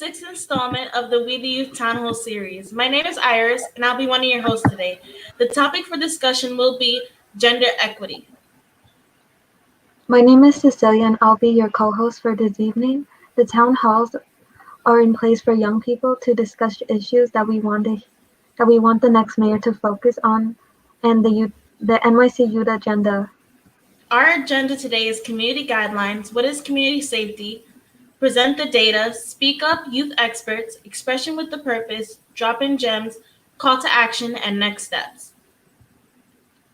sixth installment of the We the Youth Town Hall series. My name is Iris, and I'll be one of your hosts today. The topic for discussion will be gender equity. My name is Cecilia, and I'll be your co-host for this evening. The town halls are in place for young people to discuss issues that we want the next mayor to focus on, and the NYC Youth Agenda. Our agenda today is community guidelines, what is community safety, present the data, speak up youth experts, expression with the purpose, drop in gems, call to action, and next steps.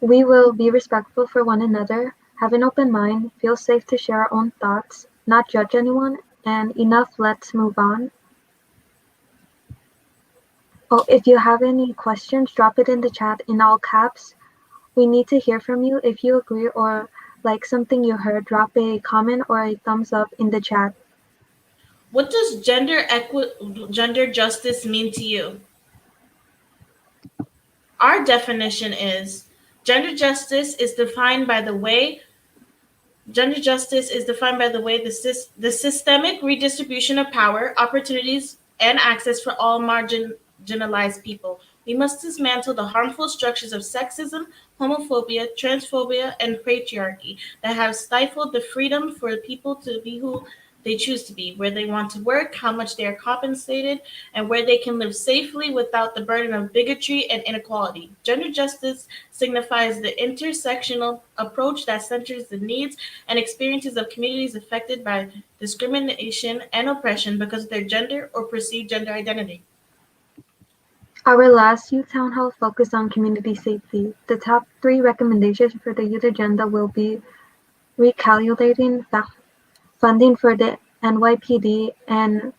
We will be respectful for one another, have an open mind, feel safe to share our own thoughts, not judge anyone, and enough, let's move on. Oh, if you have any questions, drop it in the chat in all caps. We need to hear from you. If you agree or like something you heard, drop a comment or a thumbs up in the chat. What does gender justice mean to you? Our definition is gender justice is defined by the way the systemic redistribution of power, opportunities, and access for all marginalized people. We must dismantle the harmful structures of sexism, homophobia, transphobia, and patriarchy that have stifled the freedom for people to be who they choose to be, where they want to work, how much they are compensated, and where they can live safely without the burden of bigotry and inequality. Gender justice signifies the intersectional approach that centers the needs and experiences of communities affected by discrimination and oppression because of their gender or perceived gender identity. Our last youth town hall focused on community safety. The top 3 recommendations for the youth agenda will be recalculating funding for the NYPD and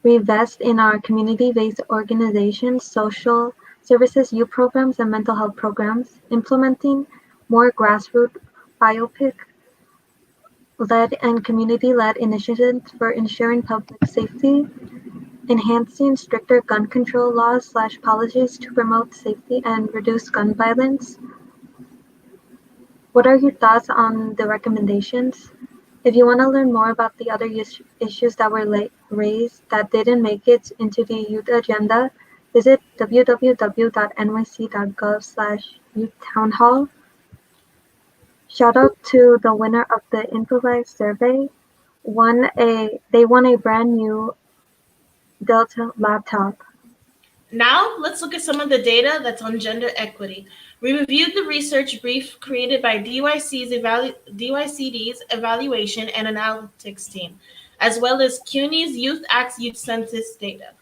reinvest in our community-based organizations, social services, youth programs, and mental health programs, implementing more grassroots Bypac-led and community-led initiatives for ensuring public safety, enhancing stricter gun control laws/policies to promote safety and reduce gun violence. What are your thoughts on the recommendations? If you want to learn more about the other issues that were raised that didn't make it into the youth agenda, visit www.nyc.gov/youthtownhall. Shout out to the winner of the improvised survey. They won a brand new Delta laptop. Now, let's look at some of the data that's on gender equity. We reviewed the research brief created by DYCD's Evaluation and Analytics team, as well as CUNY's Youth Acts Youth Census data.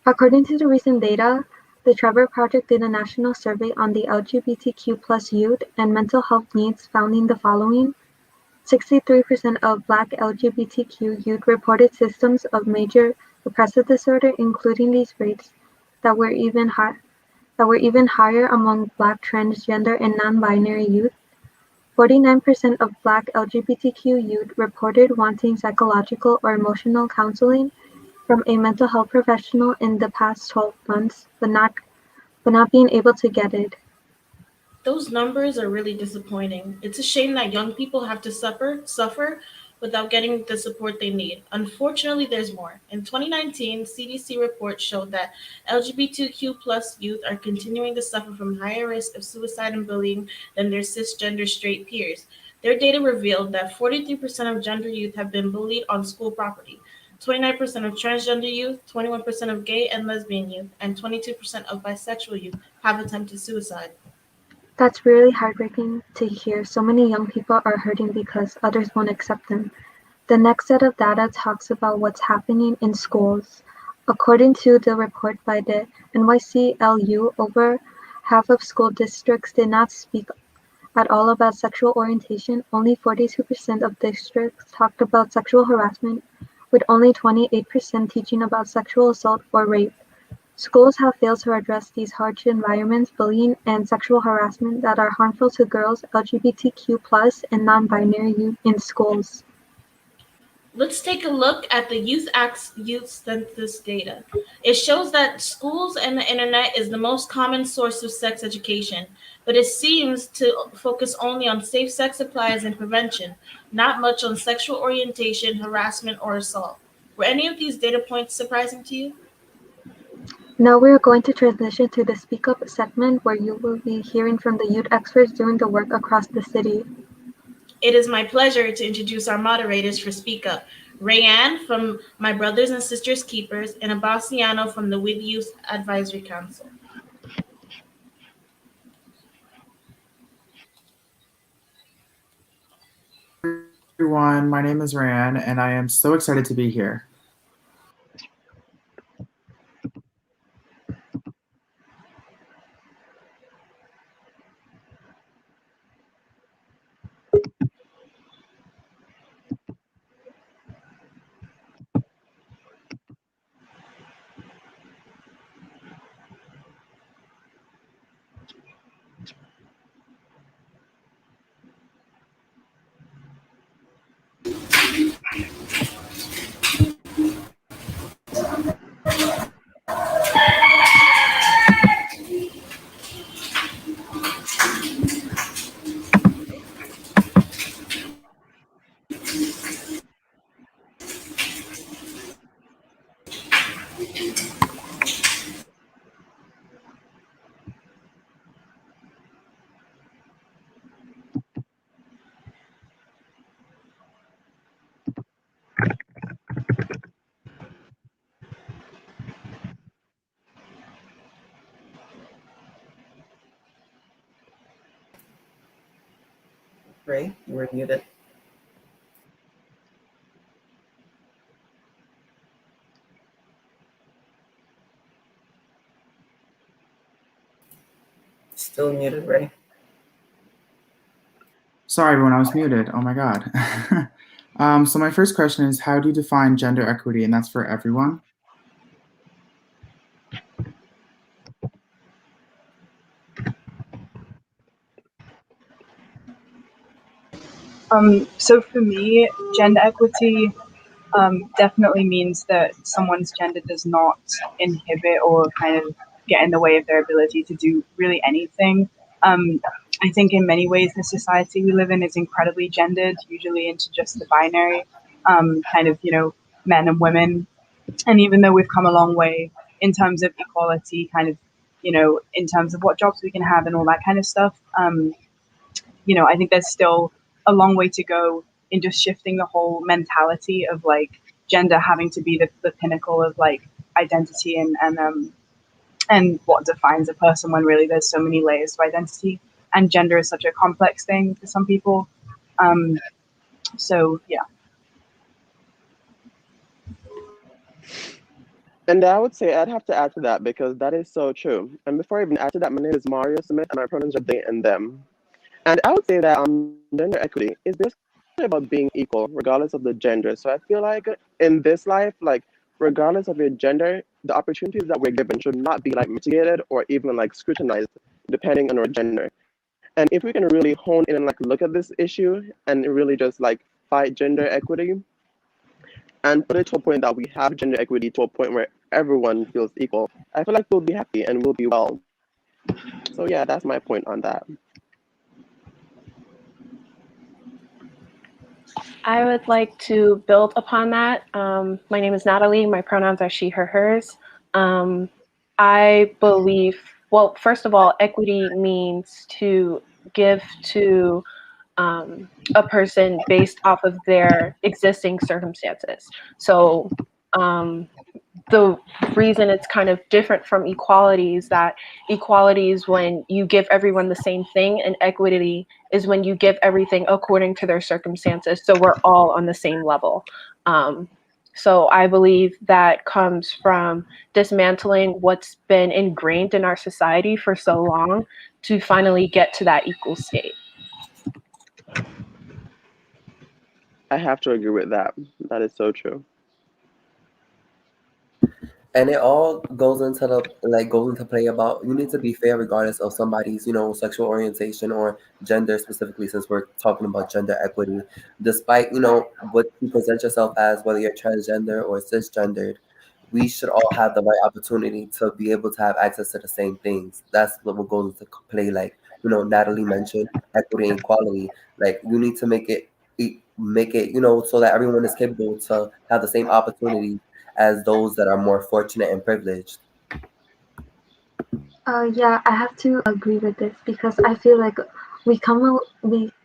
According to the recent data, the Trevor Project did a national survey on the LGBTQ+ youth and mental health needs, finding the following. 63% of Black LGBTQ youth reported symptoms of major depressive disorder, including these rates that were even higher among Black transgender and non-binary youth. 49% of Black LGBTQ youth reported wanting psychological or emotional counseling from a mental health professional in the past 12 months, but not being able to get it. Those numbers are really disappointing. It's a shame that young people have to suffer without getting the support they need. Unfortunately, there's more. In 2019, CDC reports showed that LGBTQ+ youth are continuing to suffer from higher risk of suicide and bullying than their cisgender straight peers. Their data revealed that 43% of gender youth have been bullied on school property, 29% of transgender youth, 21% of gay and lesbian youth, and 22% of bisexual youth have attempted suicide. That's really heartbreaking to hear. So many young people are hurting because others won't accept them. The next set of data talks about what's happening in schools. According to the report by the NYCLU, over half of school districts did not speak at all about sexual orientation. Only 42% of districts talked about sexual harassment, with only 28% teaching about sexual assault or rape. Schools have failed to address these harsh environments, bullying, and sexual harassment that are harmful to girls, LGBTQ+, and non-binary youth in schools. Let's take a look at the Youth Acts Youth Census data. It shows that schools and the internet is the most common source of sex education, but it seems to focus only on safe sex supplies and prevention, not much on sexual orientation, harassment, or assault. Were any of these data points surprising to you? Now we are going to transition to the Speak Up segment where you will be hearing from the youth experts doing the work across the city. It is my pleasure to introduce our moderators for Speak Up. Rayanne from My Brothers and Sisters Keepers and Abaciano from the WID Youth Advisory Council. Everyone, my name is Ryan, and I am so excited to be here. Ray, you were muted. Still muted, Ray. Sorry, everyone, I was muted. Oh my god. So my first question is, how do you define gender equity? And that's for everyone. So for me, gender equity definitely means that someone's gender does not inhibit or kind of get in the way of their ability to do really anything. I think in many ways the society we live in is incredibly gendered, usually into just the binary, kind of, men and women. And even though we've come a long way in terms of equality, kind of, in terms of what jobs we can have and all that kind of stuff, I think there's still a long way to go in just shifting the whole mentality of like gender having to be the pinnacle of like identity and what defines a person when really there's so many layers to identity and gender is such a complex thing for some people. So yeah. And I would say I'd have to add to that because that is so true. And before I even add to that, my name is Mario Smith and my pronouns are they and them. And I would say that gender equity is basically about being equal regardless of the gender. So I feel like in this life, like regardless of your gender, the opportunities that we're given should not be like mitigated or even like scrutinized depending on our gender. And if we can really hone in and like look at this issue and really just like fight gender equity, and put it to a point that we have gender equity to a point where everyone feels equal, I feel like we'll be happy and we'll be well. So yeah, that's my point on that. I would like to build upon that. My name is Natalie. My pronouns are she, her, hers. I believe, well, first of all, equity means to give to a person based off of their existing circumstances. So the reason it's kind of different from equality is that equality is when you give everyone the same thing, and equity is when you give everything according to their circumstances. So we're all on the same level. So I believe that comes from dismantling what's been ingrained in our society for so long to finally get to that equal state. I have to agree with that. That is so true. And it all goes into play about you need to be fair regardless of somebody's sexual orientation or gender, specifically since we're talking about gender equity. Despite what you present yourself as, whether you're transgender or cisgendered, we should all have the right opportunity to be able to have access to the same things. That's what goes into play. Like Natalie mentioned, equity and equality. Like you need to make it make it, so that everyone is capable to have the same opportunities as those that are more fortunate and privileged. Yeah, I have to agree with this because I feel like we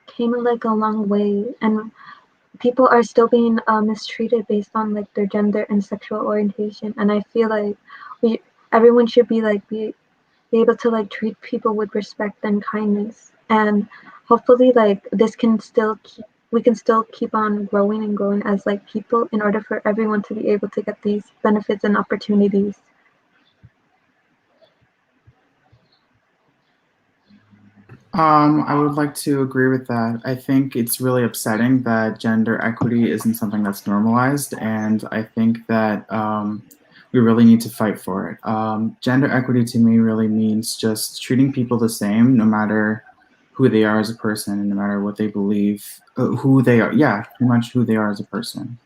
came like a long way, and people are still being mistreated based on like their gender and sexual orientation. And I feel like we everyone should be able to like treat people with respect and kindness. And hopefully, like we can still keep on growing and growing as like people in order for everyone to be able to get these benefits and opportunities. I would like to agree with that. I think it's really upsetting that gender equity isn't something that's normalized, and I think that we really need to fight for it. Gender equity to me really means just treating people the same, no matter who they are as a person, and no matter what they believe, who they are. Yeah, pretty much who they are as a person.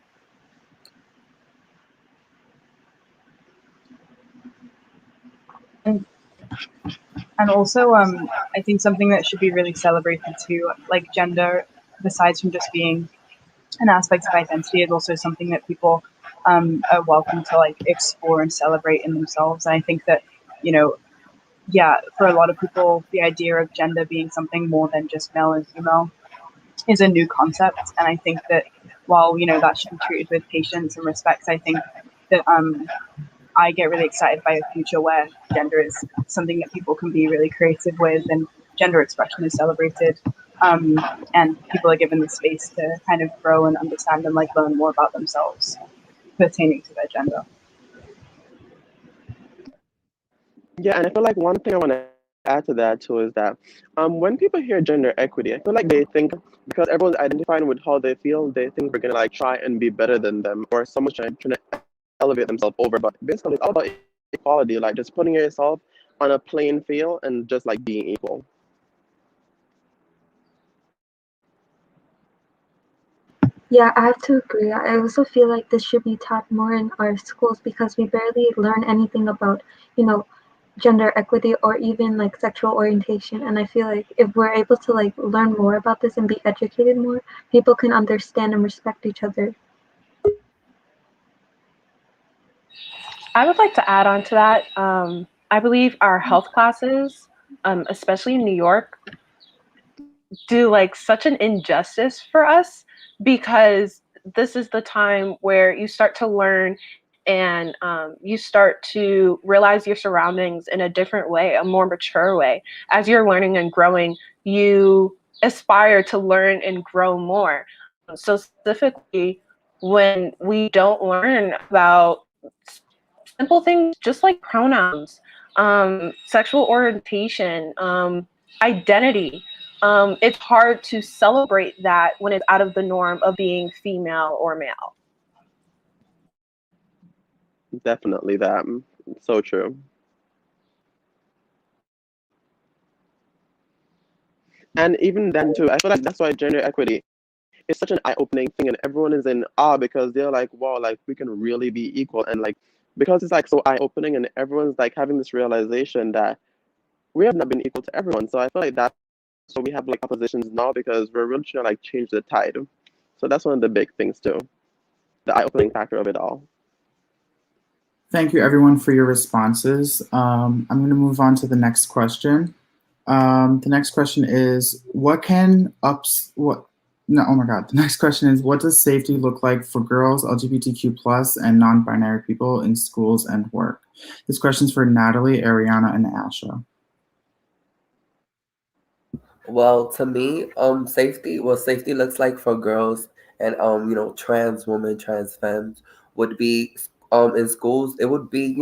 And also, I think something that should be really celebrated too, like gender, besides from just being an aspect of identity, is also something that people are welcome to like explore and celebrate in themselves. And I think that, you know, yeah, for a lot of people, the idea of gender being something more than just male and female is a new concept. And I think that while, that should be treated with patience and respect, I think that I get really excited by a future where gender is something that people can be really creative with, and gender expression is celebrated, and people are given the space to kind of grow and understand and like learn more about themselves pertaining to their gender. Yeah, and I feel like one thing I want to add to that too is that when people hear gender equity, I feel like they think because everyone's identifying with how they feel, they think we're gonna like try and be better than them, or someone's trying to elevate themselves over. But basically, it's all about equality, like just putting yourself on a playing field and just like being equal. Yeah, I have to agree. I also feel like this should be taught more in our schools because we barely learn anything about, you know, gender equity or even like sexual orientation. And I feel like if we're able to like learn more about this and be educated more, people can understand and respect each other. I would like to add on to that. I believe our health classes, especially in New York, do like such an injustice for us because this is the time where you start to learn and you start to realize your surroundings in a different way, a more mature way. As you're learning and growing, you aspire to learn and grow more. So specifically, when we don't learn about simple things just like pronouns, sexual orientation, identity, it's hard to celebrate that when it's out of the norm of being female or male. Definitely that. So true. And even then too, I feel like that's why gender equity is such an eye-opening thing, and everyone is in awe because they're like, wow, like we can really be equal. And like because it's like so eye-opening and everyone's like having this realization that we have not been equal to everyone. So I feel like that's so we have like oppositions now because we're really trying to like change the tide. So that's one of the big things too, the eye-opening factor of it all. Thank you, everyone, for your responses. I'm going to move on to the next question. The next question is, what can ups what? No, oh my God. The next question is, what does safety look like for girls, LGBTQ plus, and non-binary people in schools and work? This question is for Natalie, Ariana, and Asha. Well, to me, safety looks like for girls and trans women, trans femmes would be in schools. It would be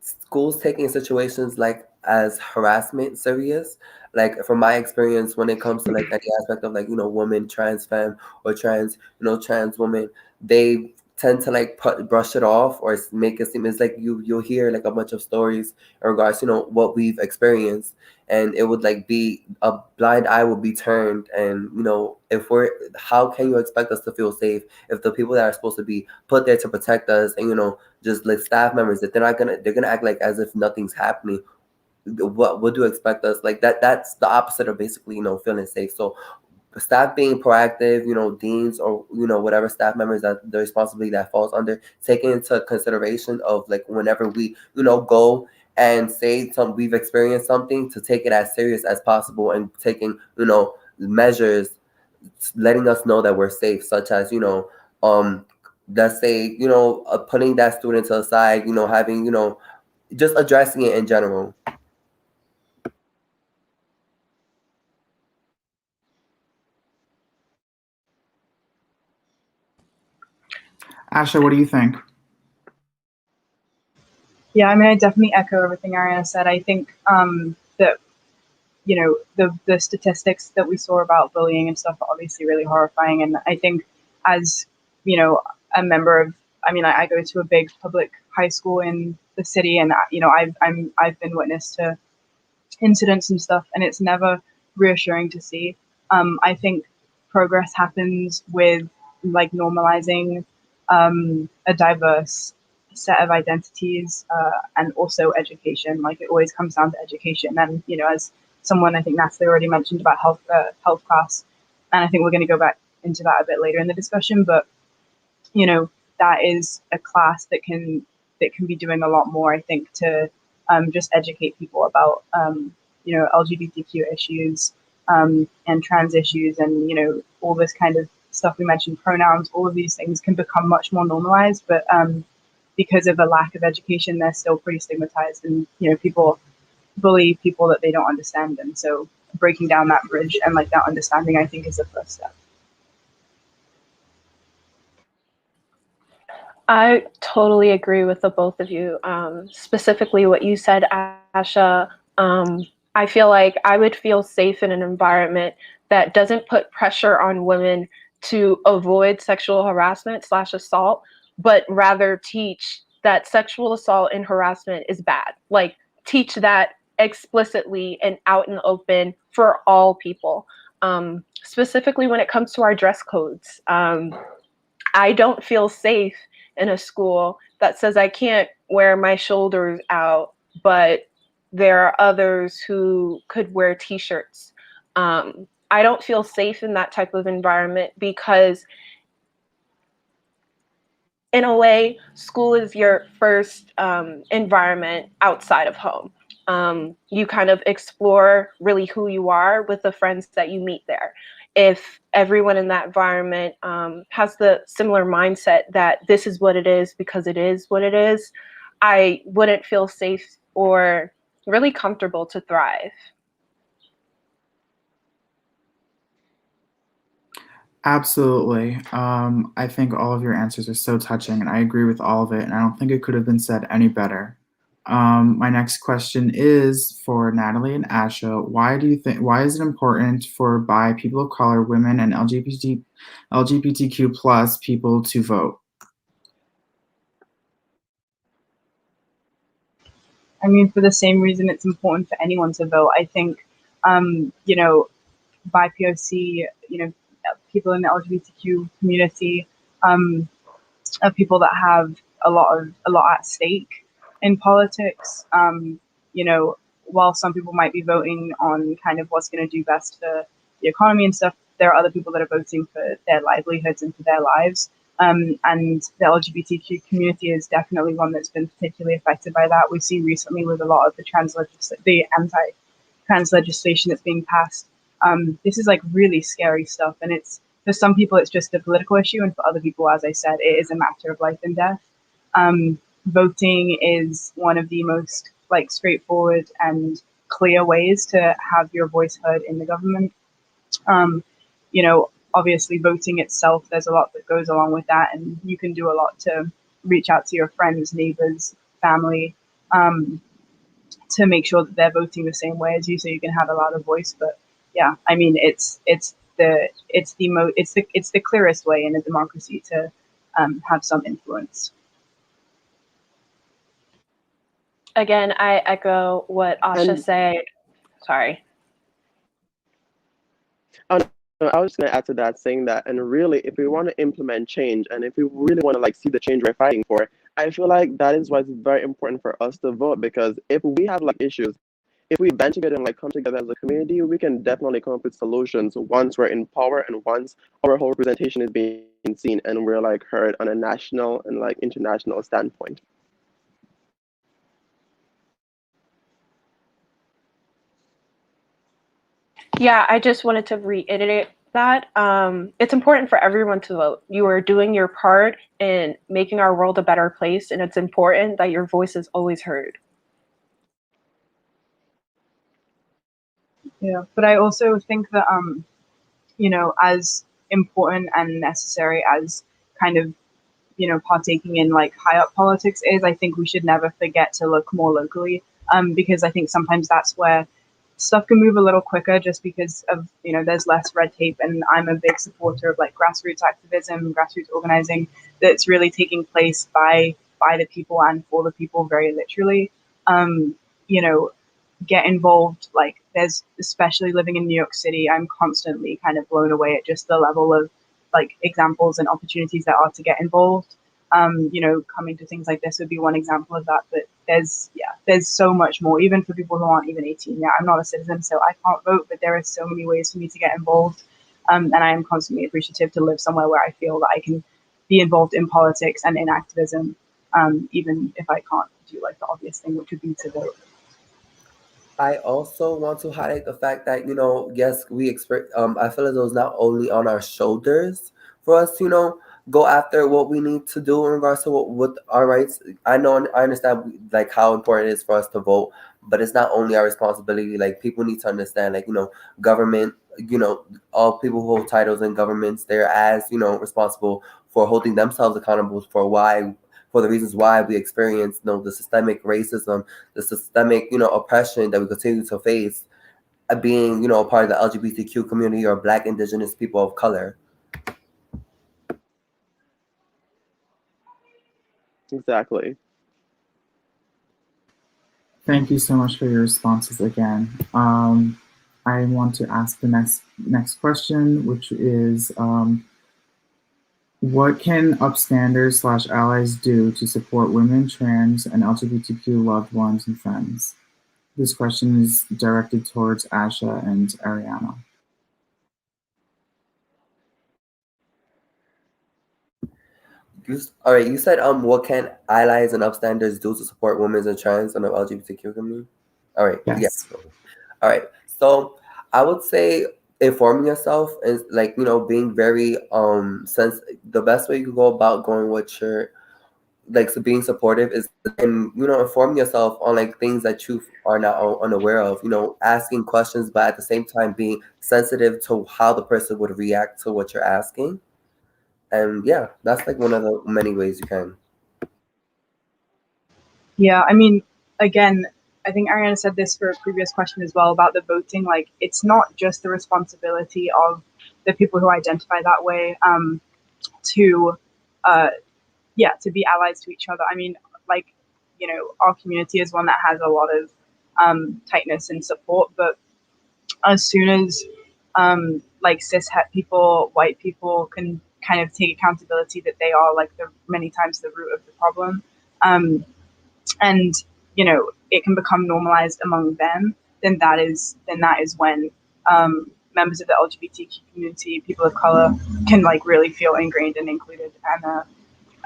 schools taking situations like as harassment serious. Like from my experience, when it comes to like any aspect of like women, trans femme or trans trans woman, they tend to like brush it off or make it seem it's like you'll hear like a bunch of stories in regards to what we've experienced, and it would like be a blind eye would be turned. And if we're how can you expect us to feel safe if the people that are supposed to be put there to protect us and just like staff members that they're gonna act like as if nothing's happening? What would you expect us like that's the opposite of basically feeling safe. So staff being proactive, deans or whatever staff members that the responsibility that falls under, taking into consideration of like whenever we go and say we've experienced something, to take it as serious as possible and taking measures, letting us know that we're safe, such as let's say putting that student to the side, having just addressing it in general. Asha, what do you think? Yeah, I mean, I definitely echo everything Ariana said. I think that the statistics that we saw about bullying and stuff are obviously really horrifying. And I think as a member of, I mean, I go to a big public high school in the city, and I've been witness to incidents and stuff, and it's never reassuring to see. I think progress happens with like normalizing a diverse set of identities, and also education. Like it always comes down to education, and as someone, I think Natalie already mentioned about health class, and I think we're going to go back into that a bit later in the discussion. But that is a class that can be doing a lot more, I think, to just educate people about LGBTQ issues, and trans issues, and all this kind of stuff we mentioned, pronouns. All of these things can become much more normalized, but because of a lack of education, they're still pretty stigmatized, and people bully people that they don't understand. And so breaking down that bridge and like that understanding, I think, is the first step. I totally agree with the both of you. Specifically what you said, Asha. I feel like I would feel safe in an environment that doesn't put pressure on women to avoid sexual harassment / assault, but rather teach that sexual assault and harassment is bad. Like teach that explicitly and out in the open for all people. Specifically when it comes to our dress codes. I don't feel safe in a school that says I can't wear my shoulders out, but there are others who could wear t-shirts. I don't feel safe in that type of environment because in a way, school is your first environment outside of home. You kind of explore really who you are with the friends that you meet there. If everyone in that environment has the similar mindset that this is what it is because it is what it is, I wouldn't feel safe or really comfortable to thrive. Absolutely. I think all of your answers are so touching, and I agree with all of it, and I don't think it could have been said any better. My next question is for Natalie and Asha. Why is it important for bi, people of color, women, and LGBTQ plus people to vote? I mean, for the same reason it's important for anyone to vote. I think, BIPOC, people in the LGBTQ community, are people that have a lot at stake in politics. While some people might be voting on kind of what's going to do best for the economy and stuff, there are other people that are voting for their livelihoods and for their lives. And the LGBTQ community is definitely one that's been particularly affected by that. We see recently with a lot of the anti-trans legislation that's being passed. This is like really scary stuff, and it's, for some people it's just a political issue, and for other people, as I said, it is a matter of life and death. Voting is one of the most like straightforward and clear ways to have your voice heard in the government. Obviously voting itself, there's a lot that goes along with that, and you can do a lot to reach out to your friends, neighbors, family, to make sure that they're voting the same way as you, so you can have a louder voice. But yeah, I mean, it's the clearest way in a democracy to have some influence. Again, I echo what Asha said. Sorry. Oh, no, I was just going to add to that, saying that, and really, if we want to implement change, and if we really want to like see the change we're fighting for, I feel like that is why it's very important for us to vote. Because if we have like issues if we band together and like come together as a community, we can definitely come up with solutions once we're in power and once our whole representation is being seen and we're like heard on a national and like international standpoint. Yeah, I just wanted to reiterate that it's important for everyone to vote. You are doing your part in making our world a better place, and it's important that your voice is always heard. Yeah, but I also think that as important and necessary as kind of partaking in like high up politics is, I think we should never forget to look more locally, because I think sometimes that's where stuff can move a little quicker just because of there's less red tape. And I'm a big supporter of like grassroots activism, grassroots organizing that's really taking place by the people and for the people, very literally. You know, get involved. Like there's, especially living in New York City, I'm constantly kind of blown away at just the level of like examples and opportunities that are to get involved. Coming to things like this would be one example of that, but there's so much more, even for people who aren't even 18 yet. I'm not a citizen, so I can't vote, but there are so many ways for me to get involved. And I am constantly appreciative to live somewhere where I feel that I can be involved in politics and in activism, even if I can't do like the obvious thing, which would be to vote. I also want to highlight the fact that, yes, we expect, I feel as though it's not only on our shoulders for us to, go after what we need to do in regards to what our rights. I understand like how important it is for us to vote, but it's not only our responsibility. Like people need to understand, like, government, all people who hold titles in governments, they're as, responsible for holding themselves accountable for the reasons why we experience, the systemic racism, the systemic, oppression that we continue to face, being, a part of the LGBTQ community or Black, Indigenous people of color. Exactly. Thank you so much for your responses again. I want to ask the next question, which is, what can Upstanders/allies do to support women, trans, and LGBTQ loved ones and friends? This question is directed towards Asha and Ariana. All right, you said what can allies and upstanders do to support women and trans and the LGBTQ community? All right, Yes. All right, so I would say informing yourself is like being very the best way you can go about going with your so being supportive is, and informing yourself on like things that you are not unaware of, asking questions, but at the same time being sensitive to how the person would react to what you're asking. And yeah, that's like one of the many ways you can. Yeah, I mean, again, I think Ariana said this for a previous question as well about the voting. Like, it's not just the responsibility of the people who identify that way to, to be allies to each other. I mean, like, our community is one that has a lot of tightness and support, but as soon as like cis-het people, white people can kind of take accountability that they are like the many times the root of the problem, and it can become normalized among them, then that is when members of the LGBTQ community, people of color, can like really feel ingrained and included,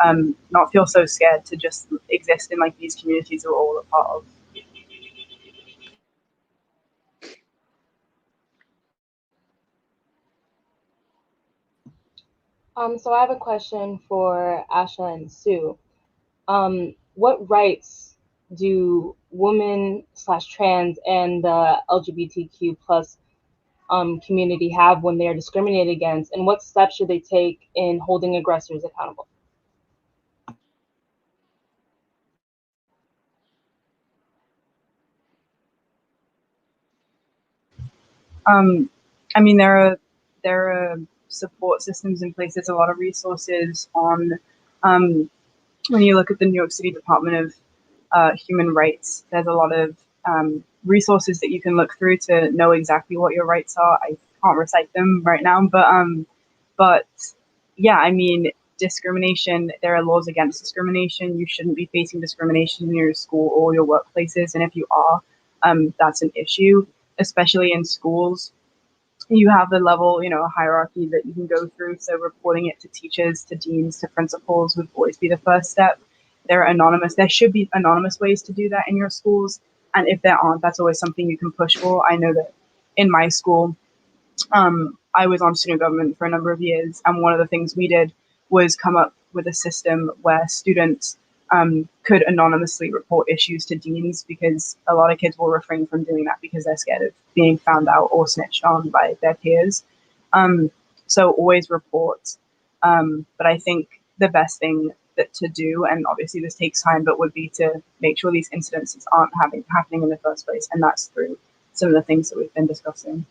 and not feel so scared to just exist in like these communities we're all a part of. So I have a question for Asha and Sue. What rights do women/trans and the LGBTQ plus community have when they are discriminated against, and what steps should they take in holding aggressors accountable? I mean, there are support systems in place. There's a lot of resources on when you look at the New York City Department of Human Rights. There's a lot of resources that you can look through to know exactly what your rights are. I can't recite them right now, but yeah, I mean, discrimination. There are laws against discrimination. You shouldn't be facing discrimination in your school or your workplaces, and if you are, that's an issue, especially in schools. You have the level, hierarchy that you can go through. So reporting it to teachers, to deans, to principals would always be the first step. There should be anonymous ways to do that in your schools. And if there aren't, that's always something you can push for. I know that in my school, I was on student government for a number of years, and one of the things we did was come up with a system where students could anonymously report issues to deans, because a lot of kids will refrain from doing that because they're scared of being found out or snitched on by their peers. So always report. But I think the best thing to do, and obviously this takes time, but would be to make sure these incidences aren't happening in the first place, and that's through some of the things that we've been discussing.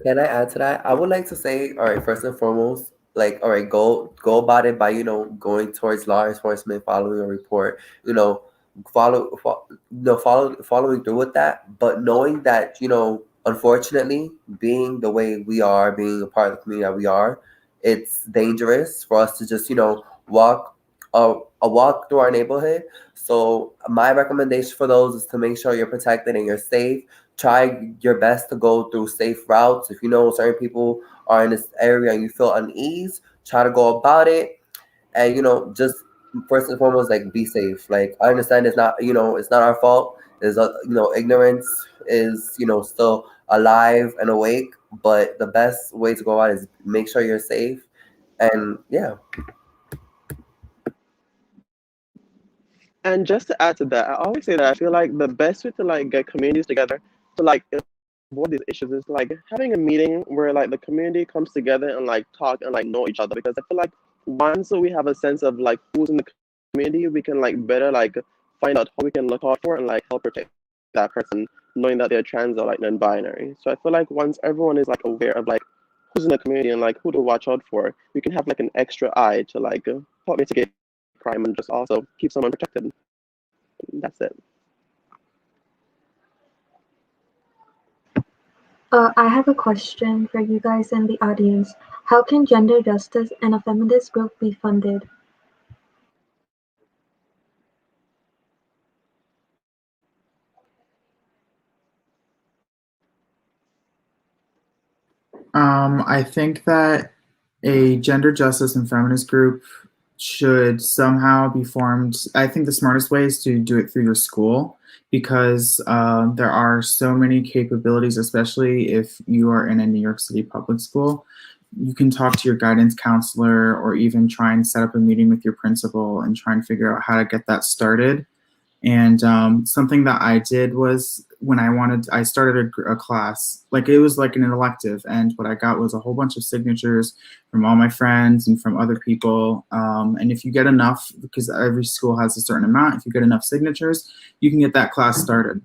Can I add to that? I would like to say, all right, first and foremost, like, all right, go about it by, going towards law enforcement, following a report, following through with that, but knowing that, unfortunately, being the way we are, being a part of the community that we are, it's dangerous for us to just, walk a walk through our neighborhood. So my recommendation for those is to make sure you're protected and you're safe. Try your best to go through safe routes. If you know certain people are in this area and you feel unease, try to go about it. And just first and foremost, like, be safe. Like, I understand it's not it's not our fault. There's ignorance is still alive and awake. But the best way to go about it is make sure you're safe. And yeah. And just to add to that, I always say that I feel like the best way to like get communities together to like avoid these issues is like having a meeting where like the community comes together and like talk and like know each other. Because I feel like once we have a sense of like who's in the community, we can like better like find out who we can look out for and like help protect that person, knowing that they're trans or like non-binary. So I feel like once everyone is like aware of like who's in the community and like who to watch out for, we can have like an extra eye to like help mitigate crime and just also keep someone protected. That's it. I have a question for you guys in the audience. How can gender justice and a feminist group be funded? I think that a gender justice and feminist group should somehow be formed. I think the smartest way is to do it through your school, because there are so many capabilities, especially if you are in a New York City public school. You can talk to your guidance counselor or even try and set up a meeting with your principal and try and figure out how to get that started. And something that I did was when I started a class, like it was like an elective, and what I got was a whole bunch of signatures from all my friends and from other people. And if you get enough, because every school has a certain amount, if you get enough signatures, you can get that class started.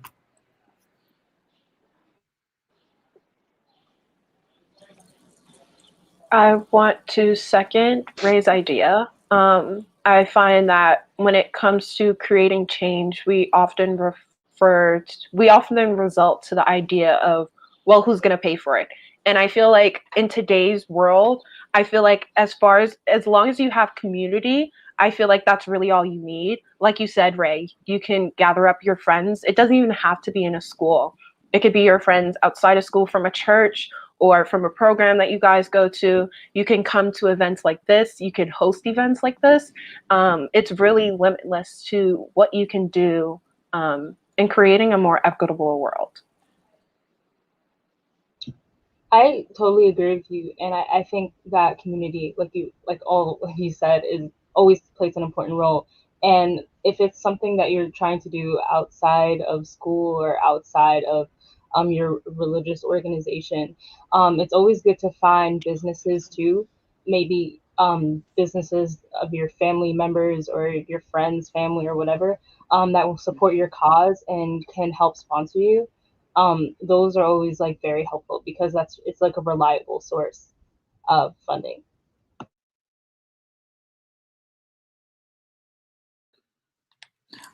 I want to second Ray's idea. I find that when it comes to creating change, we often result to the idea of, well, who's going to pay for it? And I feel like in today's world, I feel like as long as you have community, I feel like that's really all you need. Like you said, Ray, you can gather up your friends. It doesn't even have to be in a school. It could be your friends outside of school, from a church or from a program that you guys go to. You can come to events like this. You can host events like this. It's really limitless to what you can do in creating a more equitable world. I totally agree with you, and I think that community, like you said, is always plays an important role. And if it's something that you're trying to do outside of school or outside of your religious organization, it's always good to find businesses too, maybe businesses of your family members or your friends' family or whatever, that will support your cause and can help sponsor you. Those are always like very helpful because it's like a reliable source of funding.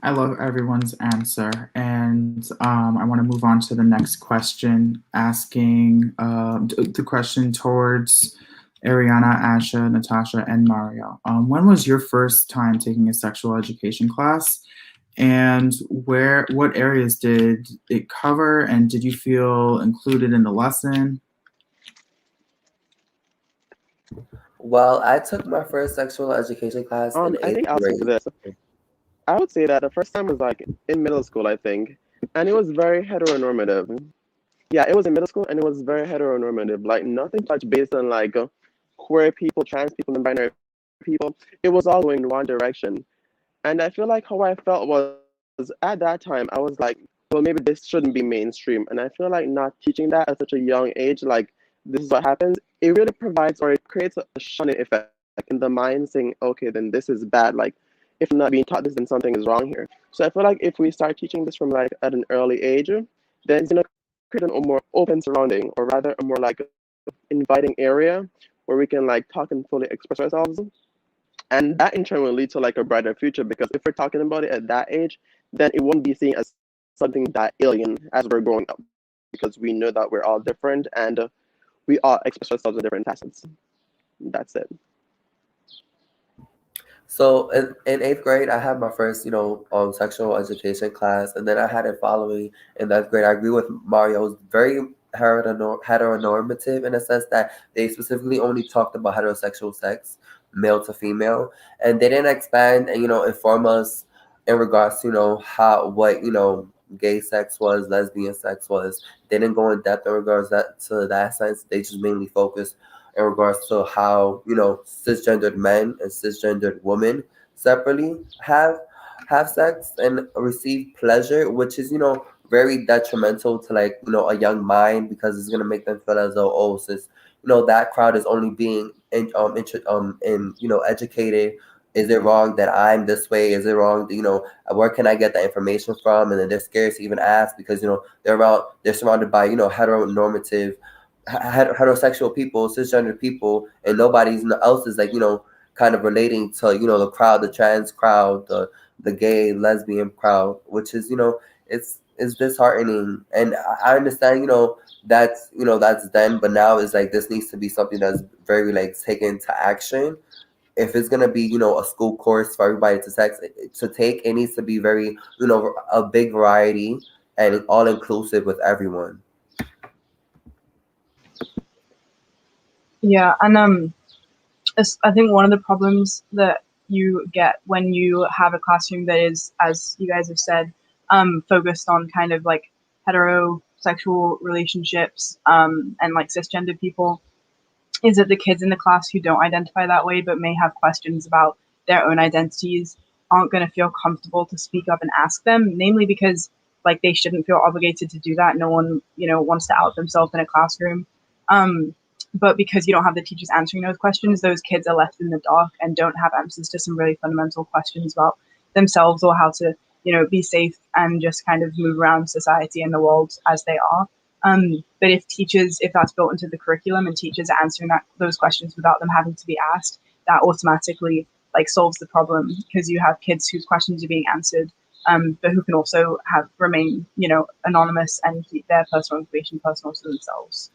I love everyone's answer, and I want to move on to the next question, asking the question towards Ariana, Asha, Natasha, and Mario. When was your first time taking a sexual education class, and what areas did it cover, and did you feel included in the lesson? Well, I took my first sexual education class in I eighth think I'll speak to grade. this. I would say that the first time was like in middle school, I think, and it was very heteronormative. Yeah, it was in middle school, and it was very heteronormative. Like nothing touched based on like queer people, trans people, and binary people. It was all going in one direction, and I feel like how I felt was at that time I was like, well, maybe this shouldn't be mainstream, and I feel like not teaching that at such a young age, like this is what happens. It really provides or it creates a shunning effect in the mind, saying, okay, then this is bad. Like if I'm not being taught this, then something is wrong here. So I feel like if we start teaching this from like at an early age, then it's gonna create a more open surrounding, or rather a more like inviting area where we can like talk and fully express ourselves. And that in turn will lead to like a brighter future, because if we're talking about it at that age, then it won't be seen as something that alien as we're growing up, because we know that we're all different, and we all express ourselves in different facets. That's it. So in eighth grade, I had my first, sexual education class, and then I had it following in ninth grade. I agree with Mario. It was very heteronormative in a sense that they specifically only talked about heterosexual sex, male to female, and they didn't expand and inform us in regards to what gay sex was, lesbian sex was. They didn't go in depth in regards to that sense. They just mainly focused in regards to how cisgendered men and cisgendered women separately have sex and receive pleasure, which is very detrimental to like a young mind, because it's gonna make them feel as though, oh, since that crowd is only being educated, is it wrong that I'm this way? Is it wrong where can I get that information from? And then they're scared to even ask, because they're surrounded by heteronormative heterosexual people, cisgender people, and nobody's else is like kind of relating to the crowd, the trans crowd, the gay lesbian crowd, which is it's disheartening. And I understand that's then, but now it's like this needs to be something that's very like taken to action. If it's gonna be a school course for everybody to take, it needs to be very a big variety and all inclusive with everyone. Yeah, and I think one of the problems that you get when you have a classroom that is, as you guys have said, focused on kind of like heterosexual relationships and like cisgender people, is that the kids in the class who don't identify that way but may have questions about their own identities aren't going to feel comfortable to speak up and ask them, namely because like they shouldn't feel obligated to do that. No one wants to out themselves in a classroom. But because you don't have the teachers answering those questions, those kids are left in the dark and don't have answers to some really fundamental questions about themselves, or how to be safe and just kind of move around society and the world as they are. But if that's built into the curriculum and teachers are answering those questions without them having to be asked, that automatically like solves the problem, because you have kids whose questions are being answered, but who can also remain anonymous and keep their personal information personal to themselves.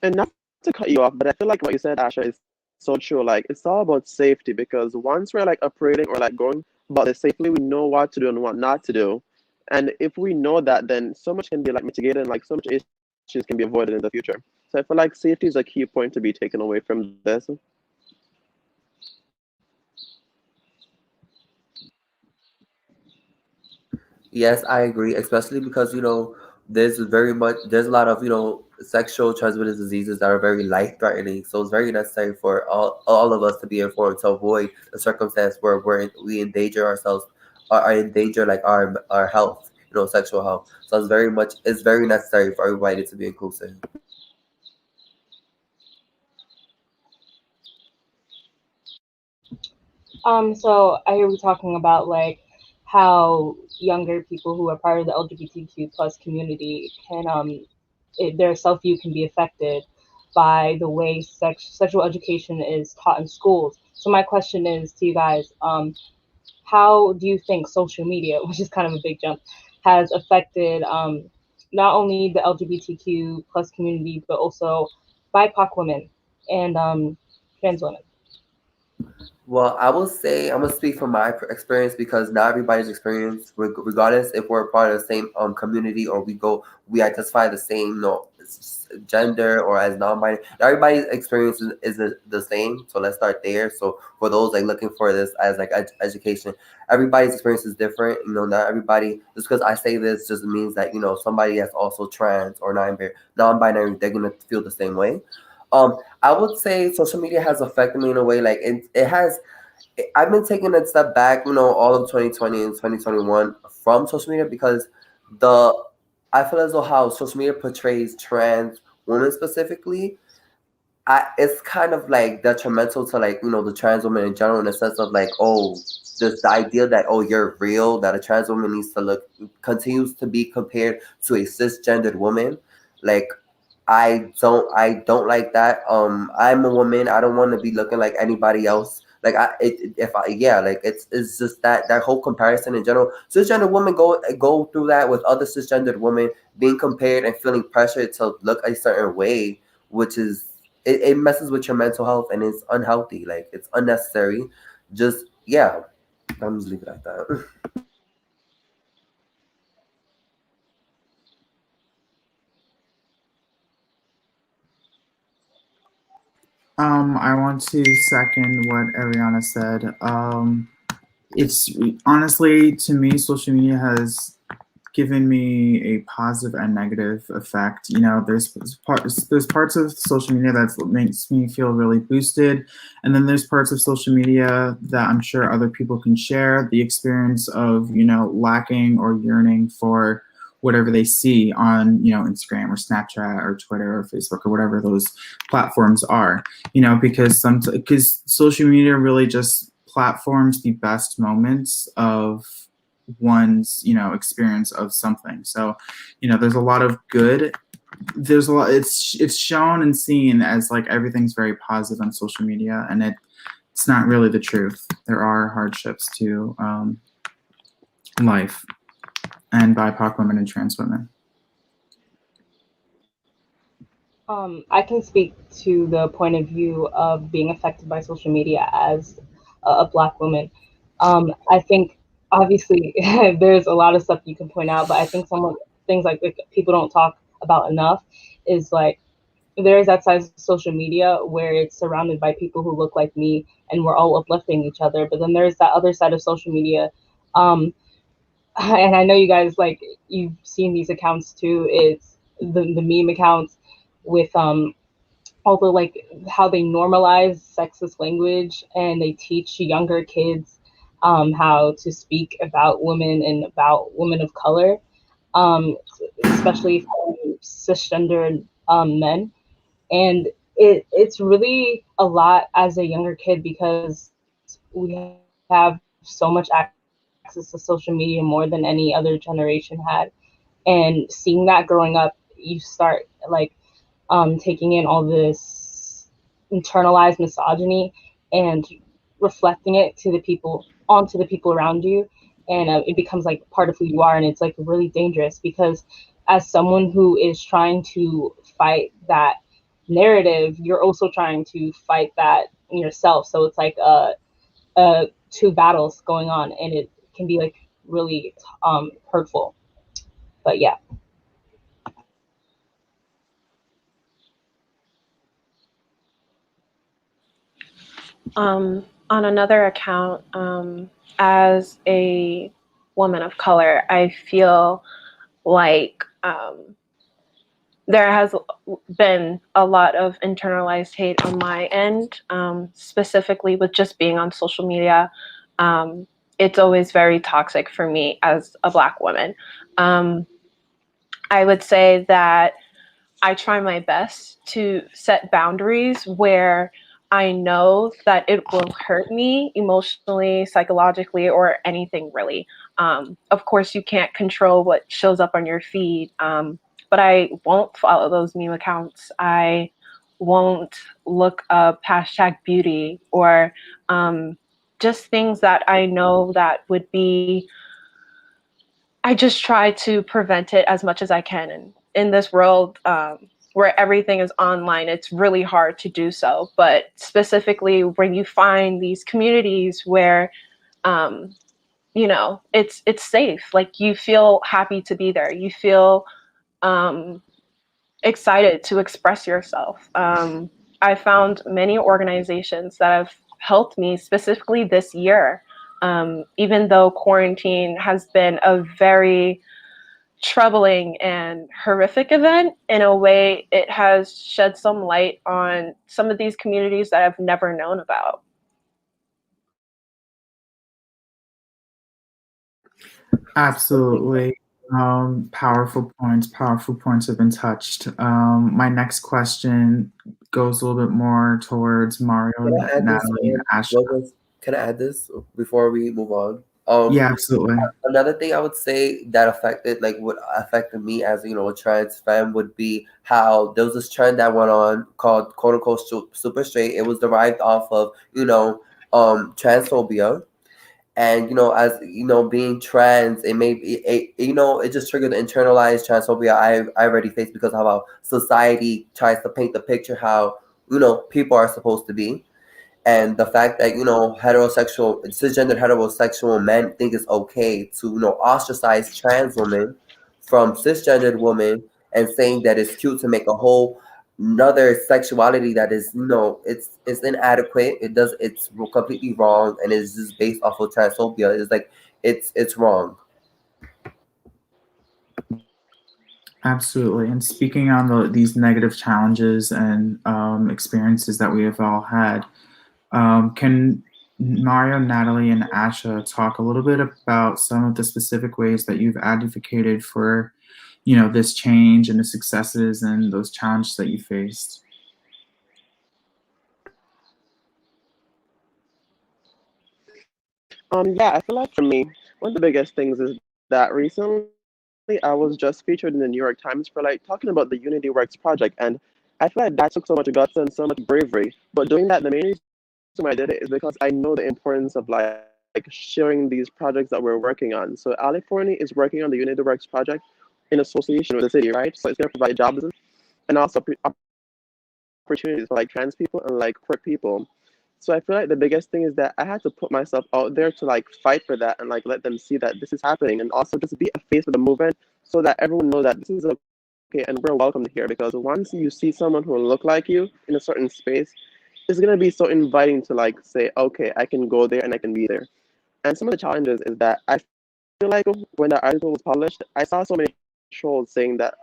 And not to cut you off, but I feel like what you said, Asha, is so true. Like it's all about safety, because once we're like operating or like going about this safely, we know what to do and what not to do. And if we know that, then so much can be like mitigated, and like so much issues can be avoided in the future. So I feel like safety is a key point to be taken away from this. Yes, I agree, especially because there's a lot of sexual transmitted diseases that are very life threatening. So it's very necessary for all of us to be informed to avoid the circumstance where we endanger ourselves, are endanger like our health, sexual health. So it's very necessary for everybody to be inclusive. So I hear we talking about like how younger people who are part of the LGBTQ plus community can their self view can be affected by the way sexual education is taught in schools. So my question is to you guys, how do you think social media, which is kind of a big jump, has affected not only the LGBTQ plus community, but also BIPOC women and trans women? Well, I will say I'm gonna speak from my experience because not everybody's experience, regardless if we're a part of the same community or we identify the same, gender or as non-binary. Not everybody's experience is the same. So let's start there. So for those like looking for this as like education, everybody's experience is different. Not everybody. Just because I say this just means that somebody that's also trans or non-binary, they're gonna feel the same way. I would say social media has affected me in a way like it has. I've been taking a step back, all of 2020 and 2021 from social media because the I feel as though how social media portrays trans women specifically, it's kind of like detrimental to like the trans woman in general in the sense of like the idea that you're real, that a trans woman needs to look continues to be compared to a cisgendered woman, like I don't like that. I'm a woman. I don't want to be looking like anybody else. Like if I yeah, like it's just that whole comparison in general. Cisgender women go through that with other cisgendered women being compared and feeling pressure to look a certain way, which is it messes with your mental health and it's unhealthy. Like it's unnecessary. Just yeah, I'm just leave it like that. I want to second what Ariana said. It's honestly, to me, social media has given me a positive and negative effect. There's parts of social media that makes me feel really boosted, and then there's parts of social media that I'm sure other people can share the experience of lacking or yearning for whatever they see on Instagram or Snapchat or Twitter or Facebook or whatever those platforms are. Because social media really just platforms the best moments of one's experience of something. So there's a lot of good, there's a lot, it's shown and seen as like everything's very positive on social media, and it's not really the truth. There are hardships to life and BIPOC women and trans women. I can speak to the point of view of being affected by social media as a Black woman. I think obviously there's a lot of stuff you can point out, but I think some of things like people don't talk about enough is like there's that side of social media where it's surrounded by people who look like me and we're all uplifting each other. But then there's that other side of social media. And I know you guys like you've seen these accounts too. It's the meme accounts with although like how they normalize sexist language and they teach younger kids how to speak about women and about women of color, um, especially cisgender men. And it's really a lot as a younger kid because we have so much access to social media more than any other generation had. And seeing that growing up, you start like taking in all this internalized misogyny and reflecting it to the people onto the people around you, and it becomes like part of who you are, and it's like really dangerous because as someone who is trying to fight that narrative, you're also trying to fight that in yourself. So it's like two battles going on, and it can be like really hurtful. But yeah. On another account, as a woman of color, I feel like there has been a lot of internalized hate on my end, specifically with just being on social media. It's always very toxic for me as a Black woman. I would say that I try my best to set boundaries where I know that it will hurt me emotionally, psychologically, or anything really. Of course, you can't control what shows up on your feed, but I won't follow those meme accounts. I won't look up hashtag beauty or just things that I know that would be, I just try to prevent it as much as I can. And in this world where everything is online, it's really hard to do so. But specifically when you find these communities where, you know, it's safe, like you feel happy to be there, you feel excited to express yourself. I found many organizations that have helped me specifically this year. Even though quarantine has been a very troubling and horrific event, in a way, it has shed some light on some of these communities that I've never known about. Absolutely. Powerful points have been touched. My next question goes a little bit more towards Mario, Can I add this Natalie, and Asha. Can I add this before we move on? Yeah, absolutely. Another thing I would say that what affected me as, you know, a trans fan would be how there was this trend that went on called quote unquote super straight. It was derived off of, you know, transphobia. And, you know, as you know, being trans, it may be, you know, it just triggered the internalized transphobia I already faced because of how society tries to paint the picture how, you know, people are supposed to be. And the fact that, you know, cisgender heterosexual men think it's okay to, you know, ostracize trans women from cisgendered women and saying that it's cute to make a whole another sexuality that is, you know, it's inadequate. It's completely wrong, and it's just based off of transphobia. It's like it's wrong. Absolutely. And speaking on these negative challenges and experiences that we have all had, can Mario, Natalie, and Asha talk a little bit about some of the specific ways that you've advocated for, you know, this change and the successes and those challenges that you faced? Yeah, I feel like for me, one of the biggest things is that recently I was just featured in the New York Times for like talking about the Unity Works project, and I feel like that took so much guts and so much bravery. But doing that, the main reason why I did it is because I know the importance of like sharing these projects that we're working on. So California is working on the Unity Works project in association with the city, right? So it's going to provide jobs and also opportunities for like trans people and like queer people. So I feel like the biggest thing is that I had to put myself out there to like fight for that and like let them see that this is happening, and also just be a face for the movement so that everyone knows that this is okay and we're welcome here. Because once you see someone who will look like you in a certain space, it's gonna be so inviting to like say, okay, I can go there and I can be there. And some of the challenges is that I feel like when the article was published, I saw so many trolls saying that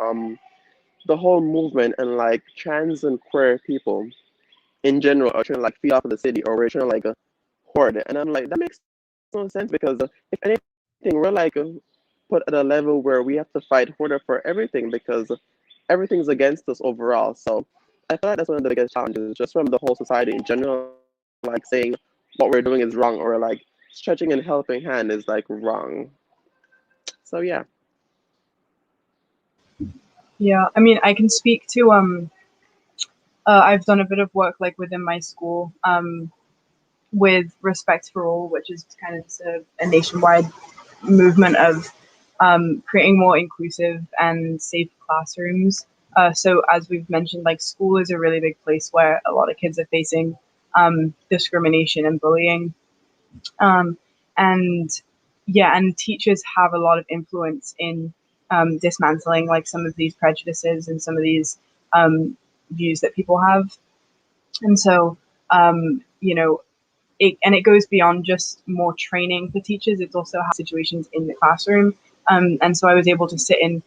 the whole movement and like trans and queer people in general are trying to like feed off of the city, or we're trying to like hoard it. And I'm like, that makes no sense, because if anything, we're like put at a level where we have to fight harder for everything, because everything's against us overall. So I feel like that's one of the biggest challenges, just from the whole society in general, like saying what we're doing is wrong, or like stretching and helping hand is like wrong. So yeah. Yeah, I mean, I can speak to I've done a bit of work like within my school with Respect for All, which is kind of just a nationwide movement of creating more inclusive and safe classrooms. So as we've mentioned, like school is a really big place where a lot of kids are facing discrimination and bullying. And yeah, and teachers have a lot of influence in dismantling like some of these prejudices and some of these views that people have. And so, you know, it goes beyond just more training for teachers. It's also situations in the classroom. And so I was able to sit in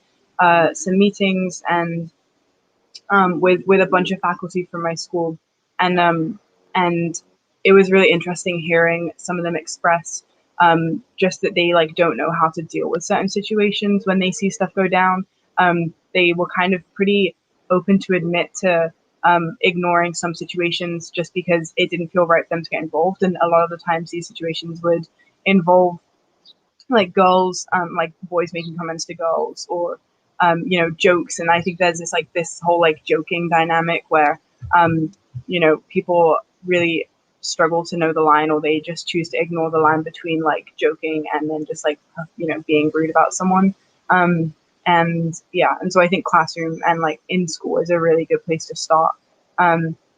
some meetings and with a bunch of faculty from my school, and it was really interesting hearing some of them express just that they like don't know how to deal with certain situations when they see stuff go down. They were kind of pretty open to admit to ignoring some situations just because it didn't feel right for them to get involved. And a lot of the times these situations would involve like girls, like boys making comments to girls, or you know, jokes. And I think there's this whole like joking dynamic where you know, people really struggle to know the line, or they just choose to ignore the line between like joking and then just like, you know, being rude about someone. And yeah, and so I think classroom and like in school is a really good place to start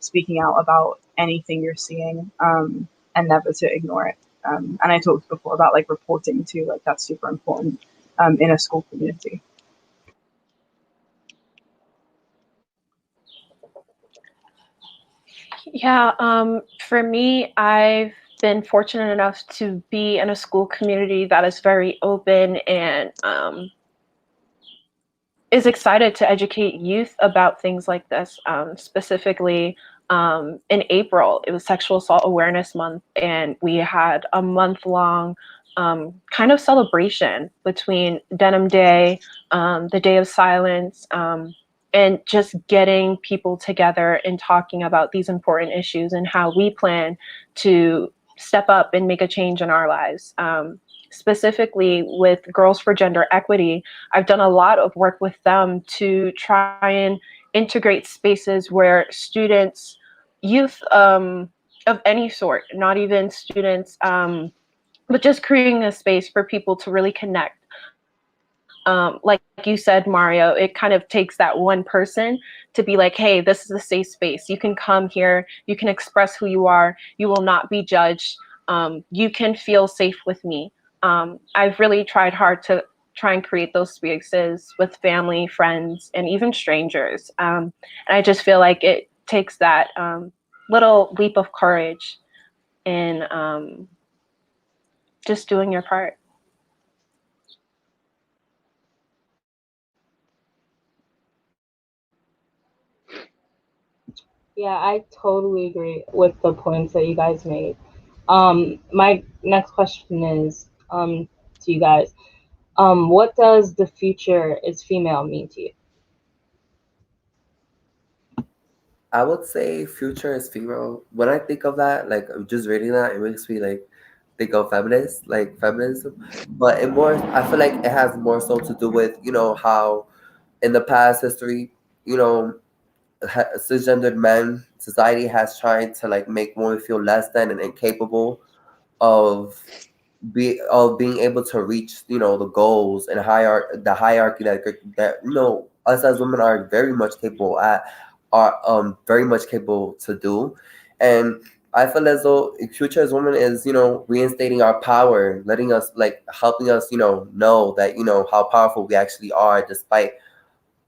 speaking out about anything you're seeing, and never to ignore it. And I talked before about like reporting too, like that's super important in a school community. Yeah, for me, I've been fortunate enough to be in a school community that is very open and is excited to educate youth about things like this. Specifically, in April, it was Sexual Assault Awareness Month, and we had a month-long kind of celebration between Denim Day, the Day of Silence, and just getting people together and talking about these important issues and how we plan to step up and make a change in our lives. Specifically with Girls for Gender Equity, I've done a lot of work with them to try and integrate spaces where students, youth of any sort, not even students, but just creating a space for people to really connect. Like you said, Mario, it kind of takes that one person to be like, hey, this is a safe space. You can come here. You can express who you are. You will not be judged. You can feel safe with me. I've really tried hard to try and create those spaces with family, friends, and even strangers. And I just feel like it takes that little leap of courage in just doing your part. Yeah, I totally agree with the points that you guys made. My next question is to you guys. What does the future is female mean to you? I would say future is female. When I think of that, like just reading that, it makes me like think of feminist, like feminism. But it more, I feel like it has more so to do with, you know, how in the past history, you know, cisgendered men, society has tried to like make women feel less than and incapable of being able to reach, you know, the goals and the hierarchy that you know us as women are very much capable at, are very much capable to do. And I feel as though future as women is, you know, reinstating our power, letting us like helping us, you know that, you know, how powerful we actually are despite